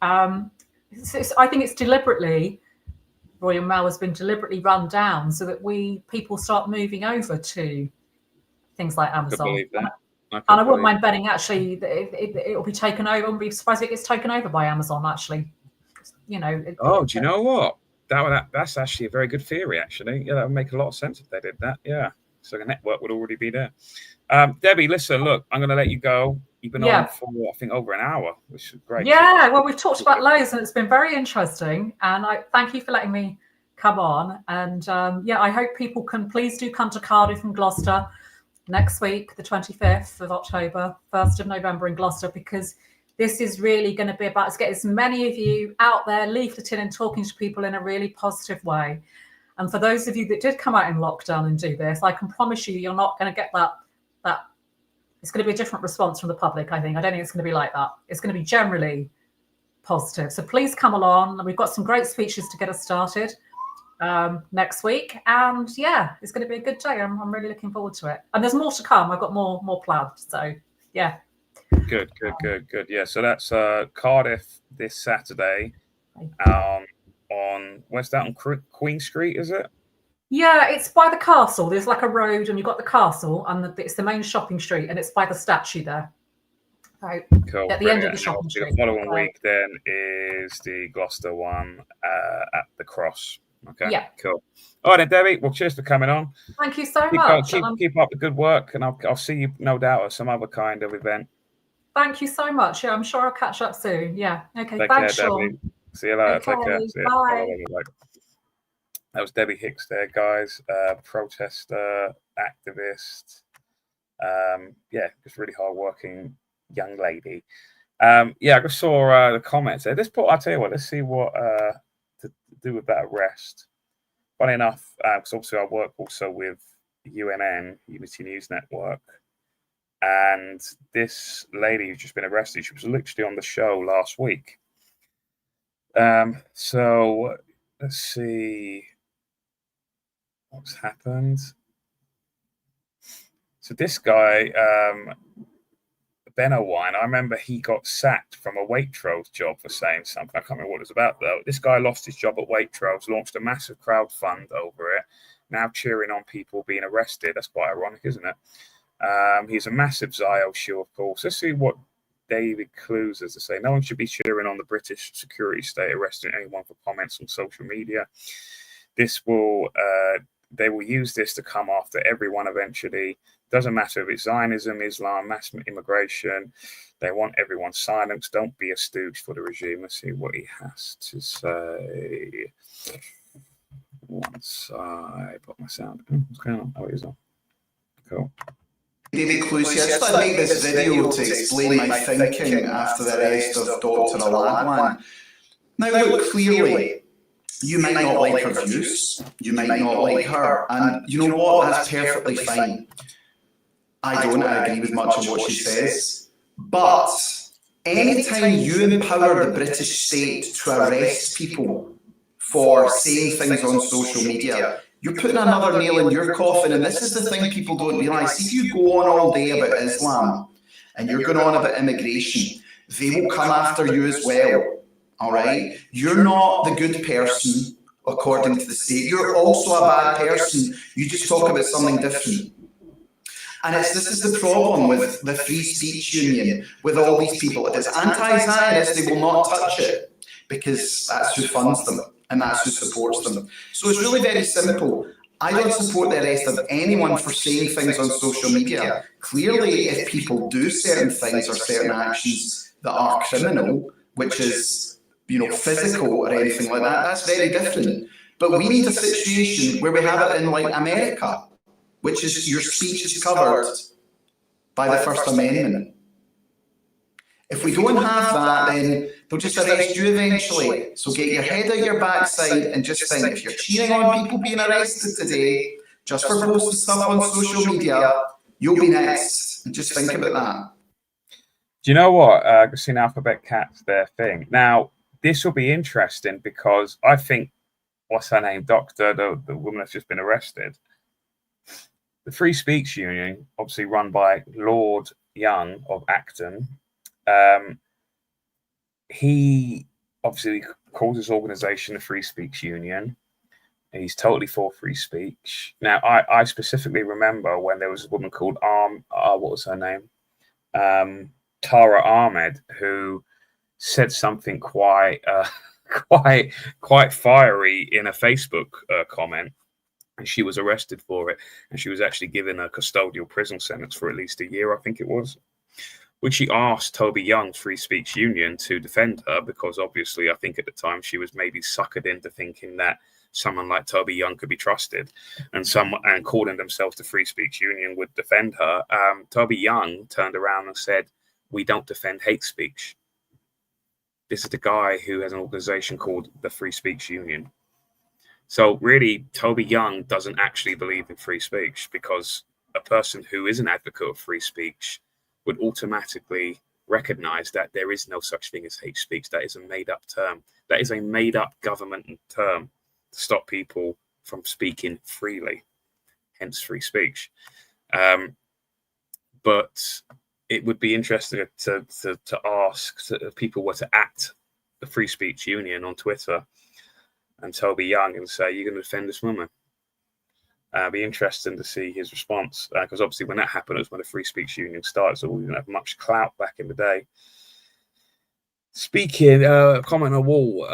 I think it's deliberately, Royal Mail has been deliberately run down so that people start moving over to things like Amazon. I wouldn't mind betting actually that it'll be taken over. I wouldn't be surprised if it gets taken over by Amazon actually. Do you know what? That's actually a very good theory actually. Yeah, that would make a lot of sense if they did that. Yeah. So the network would already be there. Debbie, listen, look, I'm going to let you go. You've been on for, I think, over an hour, which is great. Yeah, well, we've talked about loads and it's been very interesting. And I thank you for letting me come on. And I hope people can please do come to Cardiff and Gloucester next week, the 25th of October, 1st of November in Gloucester, because this is really going to be about to get as many of you out there leafleting and talking to people in a really positive way. And for those of you that did come out in lockdown and do this, I can promise you're not going to get that. It's going to be a different response from the public, I think. I don't think it's going to be like that. It's going to be generally positive. So please come along. We've got some great speeches to get us started next week. And it's going to be a good day. I'm really looking forward to it. And there's more to come. I've got more planned. So, yeah. Good. Yeah, so that's Cardiff this Saturday. Where's that, on Queen Street, is it? Yeah, it's by the castle. There's like a road and you've got the castle and it's the main shopping street and it's by the statue there. Right. Cool. At the end of the Brilliant. And shopping obviously trip. the following week then is the Gloucester one at the Cross. Okay. Yeah. Cool. All right, then, Debbie. Well, cheers for coming on. Thank you so Keep much. keep up the good work, and I'll see you no doubt at some other kind of event. Thank you so much. Yeah, I'm sure I'll catch up soon. Yeah. Okay. Take Thanks, care, Sean. Debbie. See you later. Okay, Take care. See you. bye. Bye. That was Debbie Hicks there, guys. Protester, activist. Yeah, just really hard-working young lady. Yeah, I just saw the comments there. I'll tell you what, let's see what to do with that arrest. Funny enough, because obviously I work also with UNN, Unity News Network, and this lady who's just been arrested, she was literally on the show last week. So let's see what's happened. So this guy, Ben Owine, I remember he got sacked from a Waitrose job for saying something. I can't remember what it was about, though. This guy lost his job at Waitrose, launched a massive crowdfund over it, now cheering on people being arrested. That's quite ironic, isn't it? He's a massive Zio shoe, of course. Let's see what David Clues has to say. No one should be cheering on the British security state arresting anyone for comments on social media. They will use this to come after everyone eventually. Doesn't matter if it's Zionism, Islam, mass immigration. They want everyone silenced. Don't be a stooge for the regime. Let's see what he has to say. Once I put my sound. What's going on? Oh, it is on. Cool. David Clues here. I just thought I'd make this video to explain my thinking after the arrest of Dr. Aladwan. Now, look, clearly, you might not like her views, you might not like her, and you know what? That's perfectly fine. I don't agree with much of what she says, but anytime you empower the British state to arrest people for saying things on social media, you're putting another nail in your coffin, and this is the thing people don't realise. If you go on all day about Islam, and you're going on about immigration, they will come after you as well, all right? You're not the good person, according to the state. You're also a bad person. You just talk about something different. And this is the problem with the Free Speech Union, with all these people. If it's anti-Zionist, they will not touch it, because that's who funds them, and that's who supports them. So it's really very simple. I don't support the arrest of anyone for saying things on social media. Clearly, if people do certain things or certain actions that are criminal, which is, physical or anything like that, that's very different. But we need a situation where we have it in, like, America, which is your speech is covered by the First Amendment. If we don't have that, then they'll just arrest you eventually. So get your head out your backside and just think, if you're cheering on people being arrested today, just for posting stuff on social media, you'll be next. And just think about that. Do you know what? I've seen Alphabet Cat's their thing. Now, this will be interesting because I think, what's her name? The woman that's just been arrested. The Free Speech Union, obviously run by Lord Young of Acton, he obviously calls his organisation the Free Speech Union. He's totally for free speech. Now, I specifically remember when there was a woman called what was her name? Tara Ahmed, who said something quite fiery in a Facebook comment. And she was arrested for it, and she was actually given a custodial prison sentence for at least a year, I think it was. Which she asked Toby Young's Free Speech Union to defend her, because obviously I think at the time she was maybe suckered into thinking that someone like Toby Young could be trusted, and calling themselves the Free Speech Union would defend her. Toby Young turned around and said, "We don't defend hate speech." This is the guy who has an organization called the Free Speech Union. So really, Toby Young doesn't actually believe in free speech, because a person who is an advocate of free speech would automatically recognize that there is no such thing as hate speech. That is a made-up term. That is a made-up government term to stop people from speaking freely, hence free speech. But it would be interesting to ask if people were to at the Free Speech Union on Twitter and Toby Young and say, "You're going to defend this woman?" Be interesting to see his response, because obviously when that happened, it was when the Free Speech Union started, so we didn't have much clout back in the day. Speaking, comment on the wall.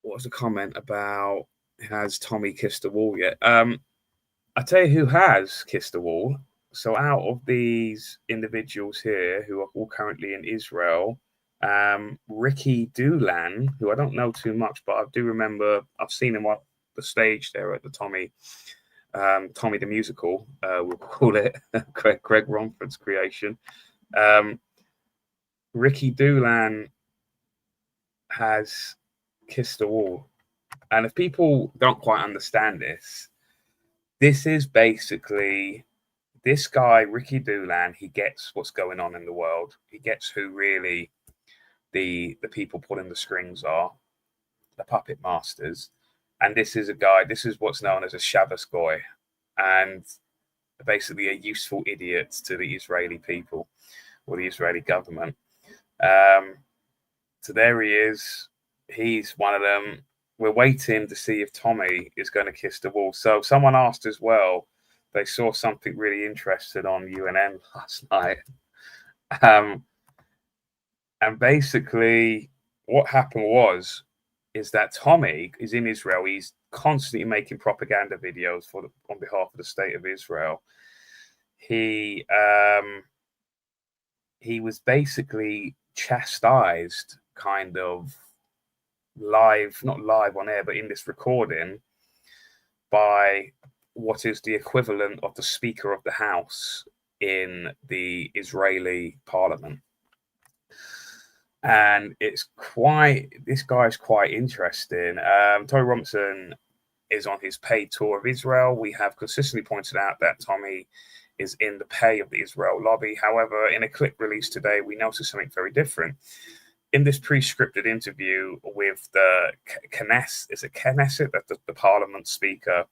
What was the comment about? Has Tommy kissed the wall yet? I tell you who has kissed the wall. So out of these individuals here who are all currently in Israel, Ricky Doolan, who I don't know too much, but I do remember I've seen him on the stage there at the Tommy the Musical, we'll call it, Greg Romford's creation. Ricky Doolan has kissed the wall. And if people don't quite understand this, this is basically this guy, Ricky Doolan, he gets what's going on in the world. He gets who really the people pulling the strings are, the puppet masters. And this is a guy, this is what's known as a Shabbos Goy, and basically a useful idiot to the Israeli people or the Israeli government. So there he is. He's one of them. We're waiting to see if Tommy is going to kiss the wall. So someone asked as well, they saw something really interesting on UNN last night. And basically what happened is that Tommy is in Israel. He's constantly making propaganda videos on behalf of the state of Israel. He was basically chastised kind of not live on air, but in this recording by what is the equivalent of the Speaker of the House in the Israeli parliament. And this guy's quite interesting. Tommy Robinson is on his paid tour of Israel. We have consistently pointed out that Tommy is in the pay of the Israel lobby. However, in a clip released today, we noticed something very different. In this pre-scripted interview with the Knesset, the Parliament Speaker,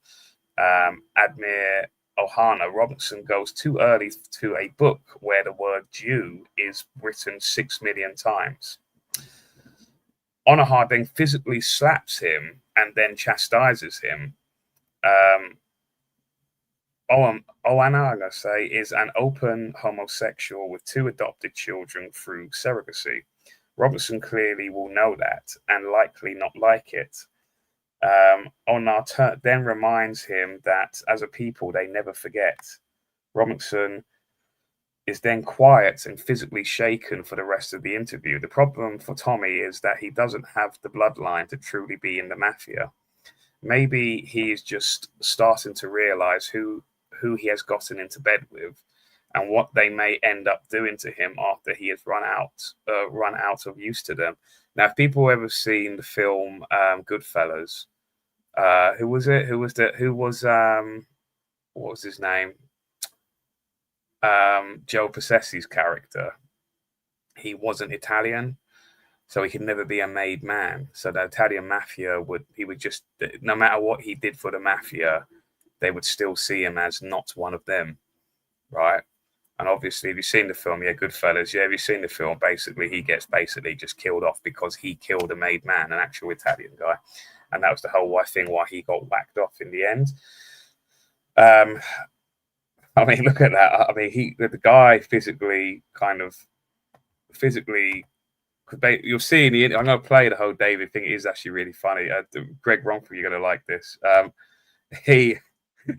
Admir Ohana, Robinson goes too early to a book where the word Jew is written 6 million times. Onahar then physically slaps him and then chastises him. Ohana, I'm going to say, is an open homosexual with 2 adopted children through surrogacy. Robinson clearly will know that and likely not like it. Onar then reminds him that as a people, they never forget. Robinson is then quiet and physically shaken for the rest of the interview. The problem for Tommy is that he doesn't have the bloodline to truly be in the mafia. Maybe he is just starting to realize who he has gotten into bed with and what they may end up doing to him after he has run out of use to them. Now, if people have ever seen the film Goodfellas, who was it? What was his name? Joe Pesci's character. He wasn't Italian, so he could never be a made man. So the Italian mafia would just, no matter what he did for the mafia, they would still see him as not one of them, right? And obviously, if you've seen the film, Goodfellas, if you've seen the film, basically he gets just killed off because he killed a made man, an actual Italian guy. And that was the whole thing why he got whacked off in the end. I mean, look at that. I mean, the guy physically, you'll see in the end, I'm going to play the whole David thing. It is actually really funny. Greg Romford, you're going to like this.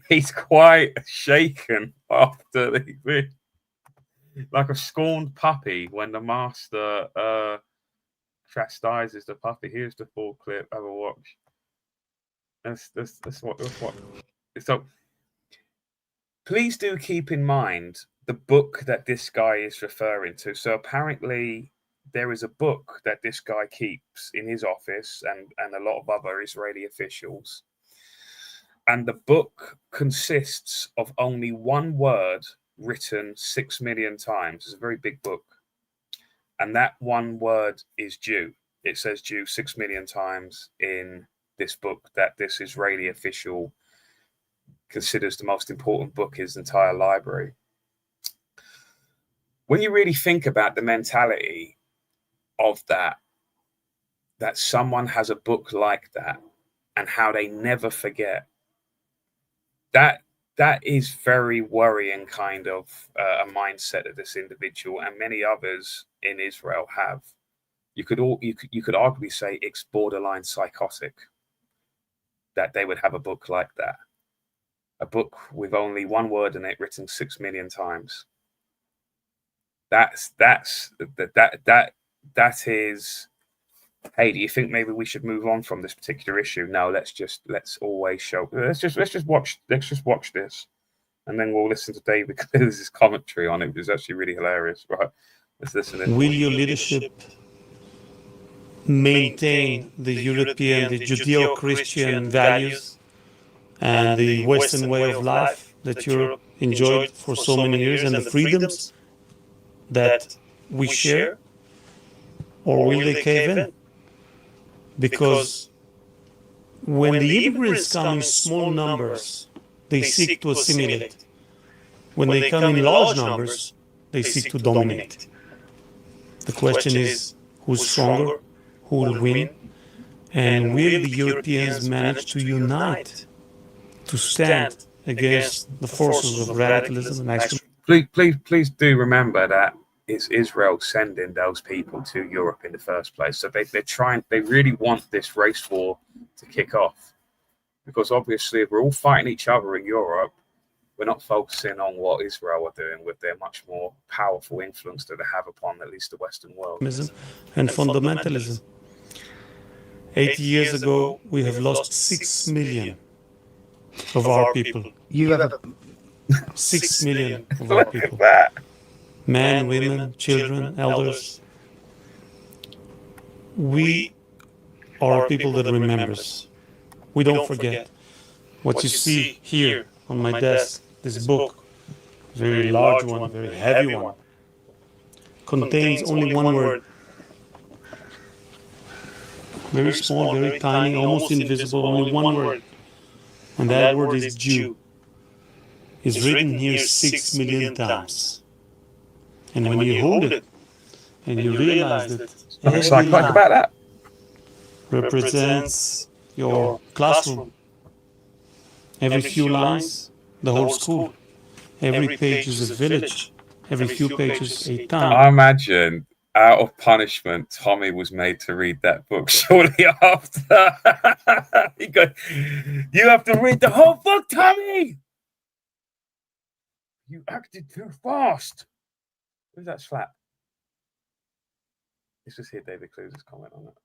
He's quite shaken after like a scorned puppy when the master chastises the puppy. Here's the full clip. Have a watch. That's what. So please do keep in mind the book that this guy is referring to. So apparently there is a book that this guy keeps in his office and a lot of other Israeli officials. And the book consists of only one word written 6 million times. It's a very big book. And that one word is Jew. It says Jew 6 million times in this book that this Israeli official considers the most important book in his entire library. When you really think about the mentality of that someone has a book like that and how they never forget, that is very worrying kind of a mindset that this individual and many others in Israel have. You could arguably say it's borderline psychotic that they would have a book like that. A book with only one word in it written 6 million times. That is. Hey, do you think maybe we should move on from this particular issue? No, let's just watch this, and then we'll listen to David Clear's commentary on it, which is actually really hilarious. Right, let's listen in. Will your leadership maintain the European, the Judeo-Christian values and the Western way of life that Europe enjoyed for so many years and the freedoms that we share? Or will they cave in? Because when the immigrants come in small numbers, they seek to assimilate. When they come in large numbers, they seek to dominate. The question is, who's stronger, who will win, and will the Europeans manage to unite, to stand against the forces of radicalism and extremism? Please do remember that it's Israel sending those people to Europe in the first place. So they really want this race war to kick off. Because obviously if we're all fighting each other in Europe, we're not focusing on what Israel are doing with their much more powerful influence that they have upon at least the Western world. And fundamentalism. 80 years ago, we have lost 6 million of our people. You have 6 million of our people. Men, women, children, elders. We are a people that remembers. We don't forget. What you see here on my desk, this book, very large one, very heavy one, contains only one word. Very small, very tiny, almost invisible, only one word. And that word is Jew. It's written here 6 million times. And when you hold it, and you realize that every line represents your classroom, every few lines, the whole school, every page is a village, every few pages a town. I imagine, out of punishment, Tommy was made to read that book shortly after. He goes, "You have to read the whole book, Tommy! You acted too fast." Who's that slap? Let's just hear David Clear's comment on it.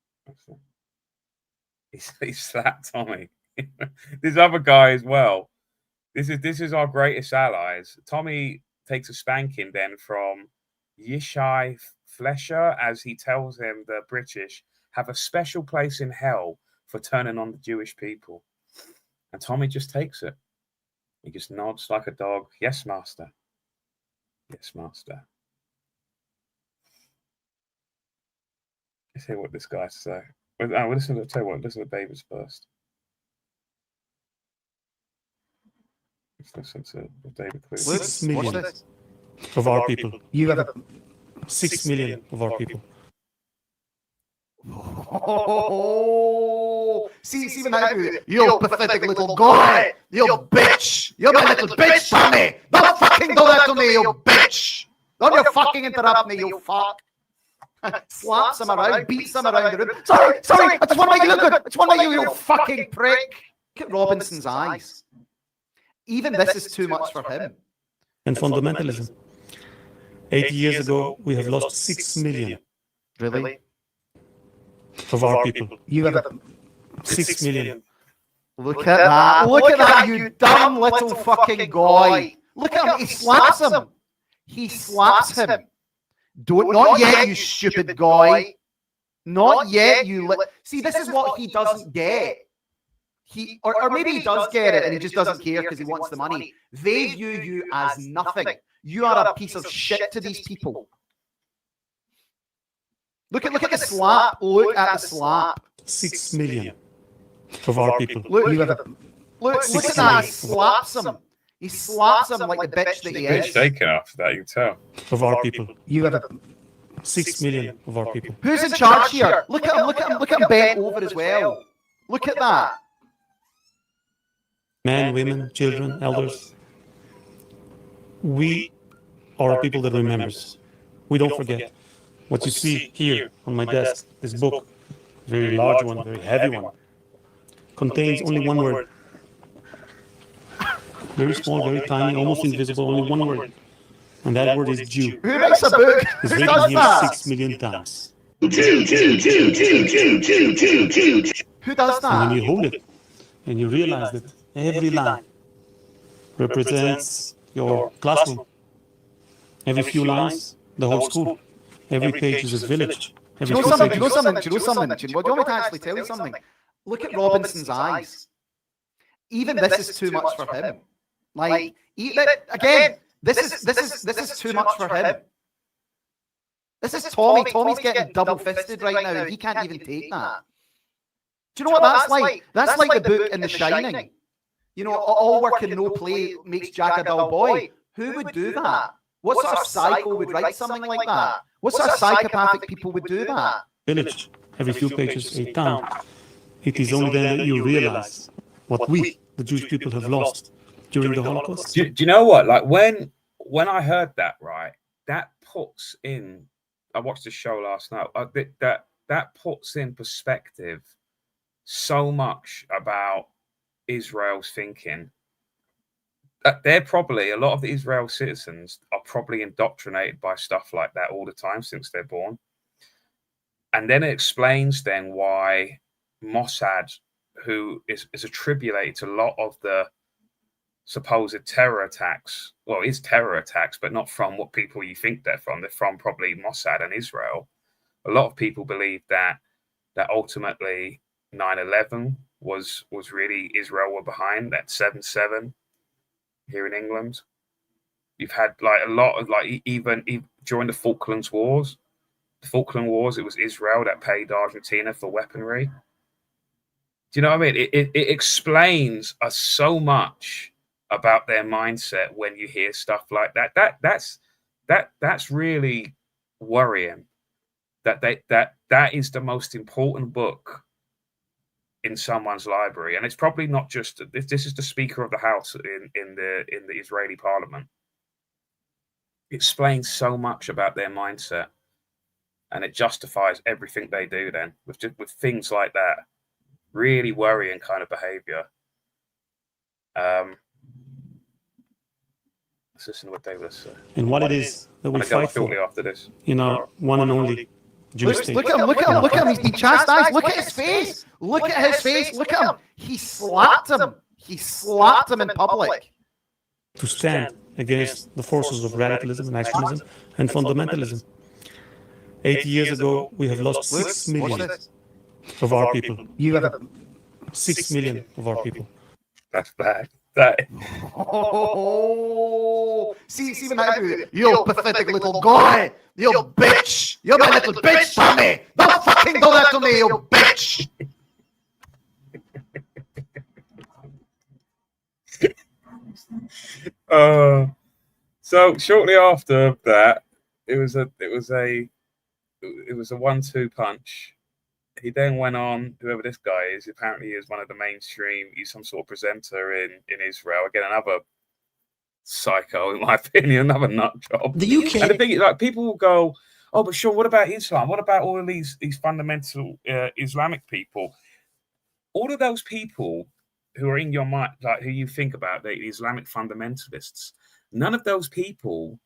He slapped Tommy. This other guy as well. This is our greatest allies. Tommy takes a spanking then from Yishai Flesher, as he tells him the British have a special place in hell for turning on the Jewish people. And Tommy just takes it. He just nods like a dog. Yes, master. Yes, master. Let's hear what this guy say. Listen to David's first. Let's listen to David Clear. 6 million of our people. You have 6 million of our people. Oh, see even that, you pathetic little guy, you bitch, you're my little bitch, Tommy. Don't fucking do that to me, you bitch. Don't you fucking interrupt me, you fuck. Slaps him around, beats him around the room. Sorry, I just want to make you look good. I just want to make you fucking prick. Look at Robinson's eyes. Even this is too much for him. And fundamentalism. 80 years ago, we have lost 6 million. Really? Of our people. You have 6 million. Look at that. Look at that, you dumb little fucking guy. Look at him. He slaps him. He slaps him. Not yet, you stupid guy. Not yet, you. See, this is what he doesn't get. Or maybe he does get it and he just doesn't care because he wants the money. They view you as nothing. You are a piece of shit to these people. Look at the slap. Look at the slap. 6 million of our people. Look at that. He slaps him. He slaps him like the bitch that he is. He's shaken after that, you can tell. Of our people. You have 6 million of our people. Who's in charge here? Look at him bent over as well. Look at that. Men, women, children, elders. We are a people that remembers. We don't forget. What you see here on my desk, this book, very large one, very heavy one, contains only one word. Very small, very tiny, almost invisible, only one word. And that word is Jew. Who makes a book? It's Who written does here that? 6 million times. Who does And when that? you hold it and you realize that every line represents your classroom, every few lines, the whole school, every page is a village. Do you know something? Do you know something? Do you know something? Do you want me to actually tell you something? Look at Robinson's eyes. Even this is too much for him. Like, again, this is too much for him. This is Tommy. Tommy's getting double-fisted right now, and he can't even take that. Do you know what that's like? That's like the book in The Shining. You know, all work and no play makes Jack a dull boy. Who would do that? What sort of psycho would write something like that? What sort of psychopathic people would do that? Village, every few pages, a town. It is only then that you realize what we, the Jewish people, have lost during the Holocaust. Do you know what? Like when I heard that, right, that puts in. I watched the show last night. That puts in perspective so much about Israel's thinking. They're probably, a lot of the Israel citizens are probably indoctrinated by stuff like that all the time since they're born. And then it explains then why Mossad, who is attributed to a lot of the supposed terror attacks, well, it's terror attacks, but not from what people you think they're from. They're from probably Mossad and Israel. A lot of people believe that ultimately 9/11 was really Israel were behind, that 7/7 here in England. You've had like a lot of like even during the Falklands Wars, it was Israel that paid Argentina for weaponry. Do you know what I mean? It explains us so much about their mindset when you hear stuff like that. That's really worrying. That is the most important book in someone's library, and it's probably not just this is the Speaker of the House in the Israeli Parliament. It explains so much about their mindset, and it justifies everything they do. Then with things like that, really worrying kind of behavior. Let's listen to what David said. And what it is that we fight for after this. in our one and only Jewish state. Look at him. He's been chastised. Look at his face. Look at his face. Look at him. He slapped him. He slapped him in public. To stand against the forces of radicalism and extremism and fundamentalism. 80 years ago, we have lost 6 million of our people. 6 million of our people. That's bad. Oh, see when I do it. You pathetic little guy. You bitch. You're my little bitch, Tommy. Don't fucking do that to me, you bitch. So shortly after that, it was a 1-2 punch. He then went on, whoever this guy is, apparently is one of the mainstream, he's some sort of presenter in Israel. Again, another psycho, in my opinion, another nut job. The UK. And the thing is, like, people will go, oh, but Sean, what about Islam? What about all of these fundamental Islamic people? All of those people who are in your mind, like who you think about, the Islamic fundamentalists, none of those people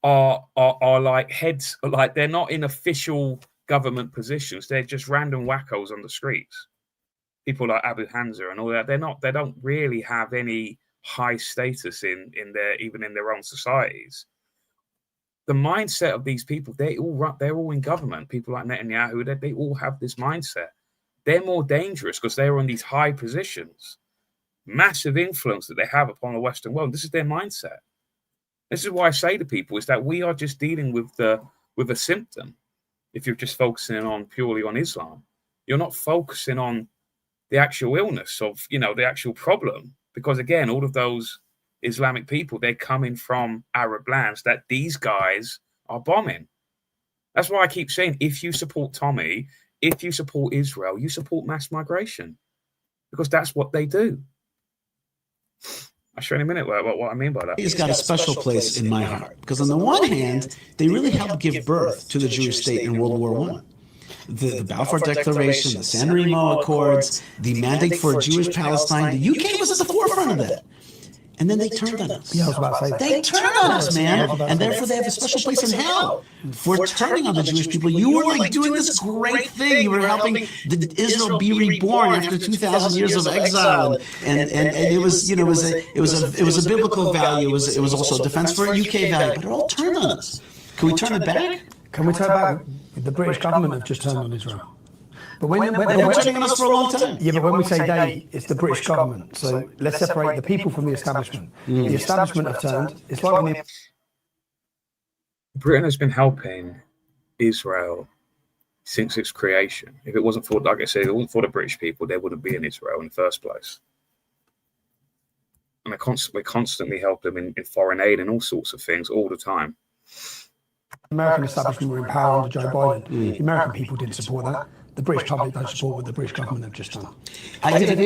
are like heads, like they're not in official government positions. They're just random wackos on the streets. People like Abu Hamza and all that. They don't really have any high status in their own societies. The mindset of these people, they're all in government. People like Netanyahu, they all have this mindset. They're more dangerous because they're on these high positions, massive influence that they have upon the Western world. This is their mindset. This is why I say to people is that we are just dealing with a symptom. If you're just focusing purely on Islam, you're not focusing on the actual illness of, the actual problem. Because again, all of those Islamic people, they're coming from Arab lands that these guys are bombing. That's why I keep saying, if you support Tommy, if you support Israel, you support mass migration, because that's what they do. I'll show you in a minute what I mean by that. It's got a special place in my heart because on the one hand, they really helped give birth to the Jewish state in World War I. The Balfour Declaration, the San Remo Accords, the mandate for Jewish Palestine, the UK was at the forefront of that. And then they turned on us. Yeah, I was about to say that. They turned on us, man. And therefore they have a special place in hell for turning on the Jewish people. You were like doing this great thing. You were helping Israel be reborn after 2,000 years of exile. And it was, you know, it was a biblical value. It was also a defense for a UK value. But it all turned on us. Can we turn it back? Can we turn it back? The British government have just turned on Israel. But when they've been turning on us for a long time. Yeah, but when we say they, it's the British government. So let's separate the people from the establishment. The establishment have turned. It's like when Britain has been helping Israel since its creation. If it wasn't for, like I said, if it wasn't for the British people, they wouldn't be in Israel in the first place. And we constantly help them in foreign aid and all sorts of things all the time. the American establishment were in power under Joe Biden, the American people didn't support that. The British public don't support what the British government have just done. If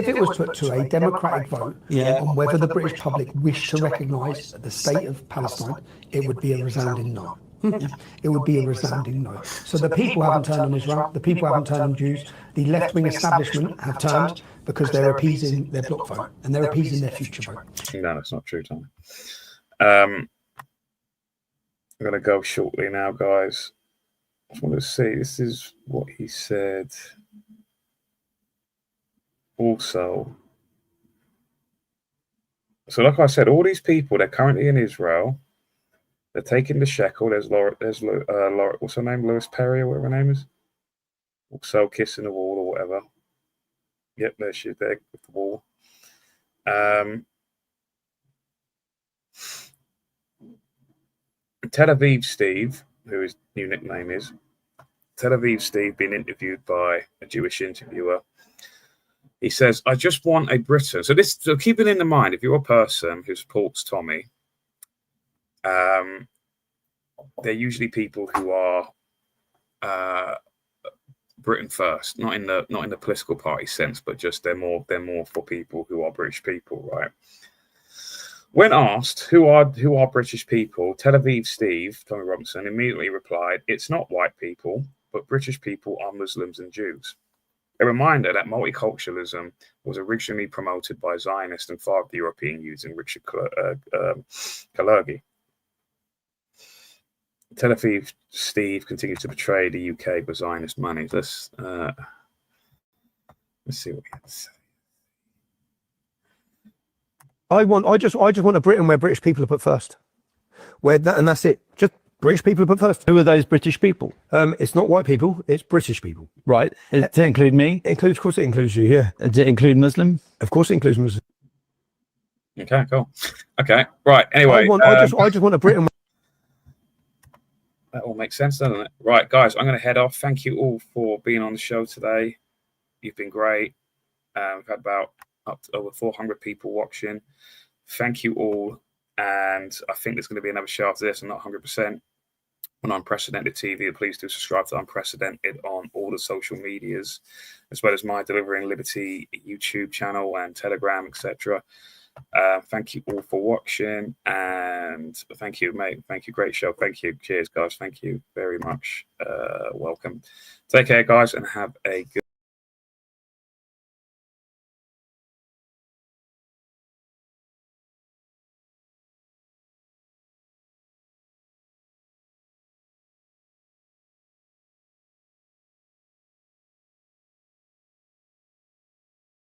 it was put to a democratic vote on whether the British public wished to recognise the state of Palestine, it would be a resounding no. It would be a resounding no. So the people haven't turned on Israel, the people haven't turned on Jews, the left-wing establishment have turned because they're appeasing their bloc vote and they're appeasing their future vote. No, that's not true, Tommy. I'm going to go shortly now, guys. I just want to see, this is what he said. Also, so like I said, all these people, they're currently in Israel. They're taking the shekel. There's Laura, what's her name? Lewis Perry or whatever her name is. Also kissing the wall or whatever. Yep, there she is there with the wall. Tel Aviv Steve, who his new nickname is, Tel Aviv Steve, being interviewed by a Jewish interviewer. He says, I just want a Britain. So keep it in mind, if you're a person who supports Tommy, they're usually people who are Britain first, not in the political party sense, but just they're more for people who are British people, right? When asked who are British people, Tel Aviv Steve, Tommy Robinson, immediately replied, it's not white people, but British people are Muslims and Jews. A reminder that multiculturalism was originally promoted by Zionists and father of the European youths in Richard Kalergi. Tel Aviv Steve continues to portray the UK with Zionist money. Let's see what he has to say. I just want a Britain where British people are put first, and that's it. Just British people are put first. Who are those British people? It's not white people; it's British people. Right? Does it include me? Of course, it includes you. Yeah. Does it include Muslim? Of course, it includes Muslim. Okay, cool. Okay, right. Anyway, I just want a Britain. That all makes sense, doesn't it? Right, guys, I'm going to head off. Thank you all for being on the show today. You've been great. We've had about up to over 400 people watching. Thank you all. And I think there's going to be another show after this. I'm not 100% on Unprecedented TV. Please do subscribe to Unprecedented on all the social medias, as well as my Delivering Liberty YouTube channel and Telegram, etc. Thank you all for watching, and thank you, mate. Thank you. Great show. Thank you. Cheers, guys. Thank you very much. Welcome. Take care, guys, and have a good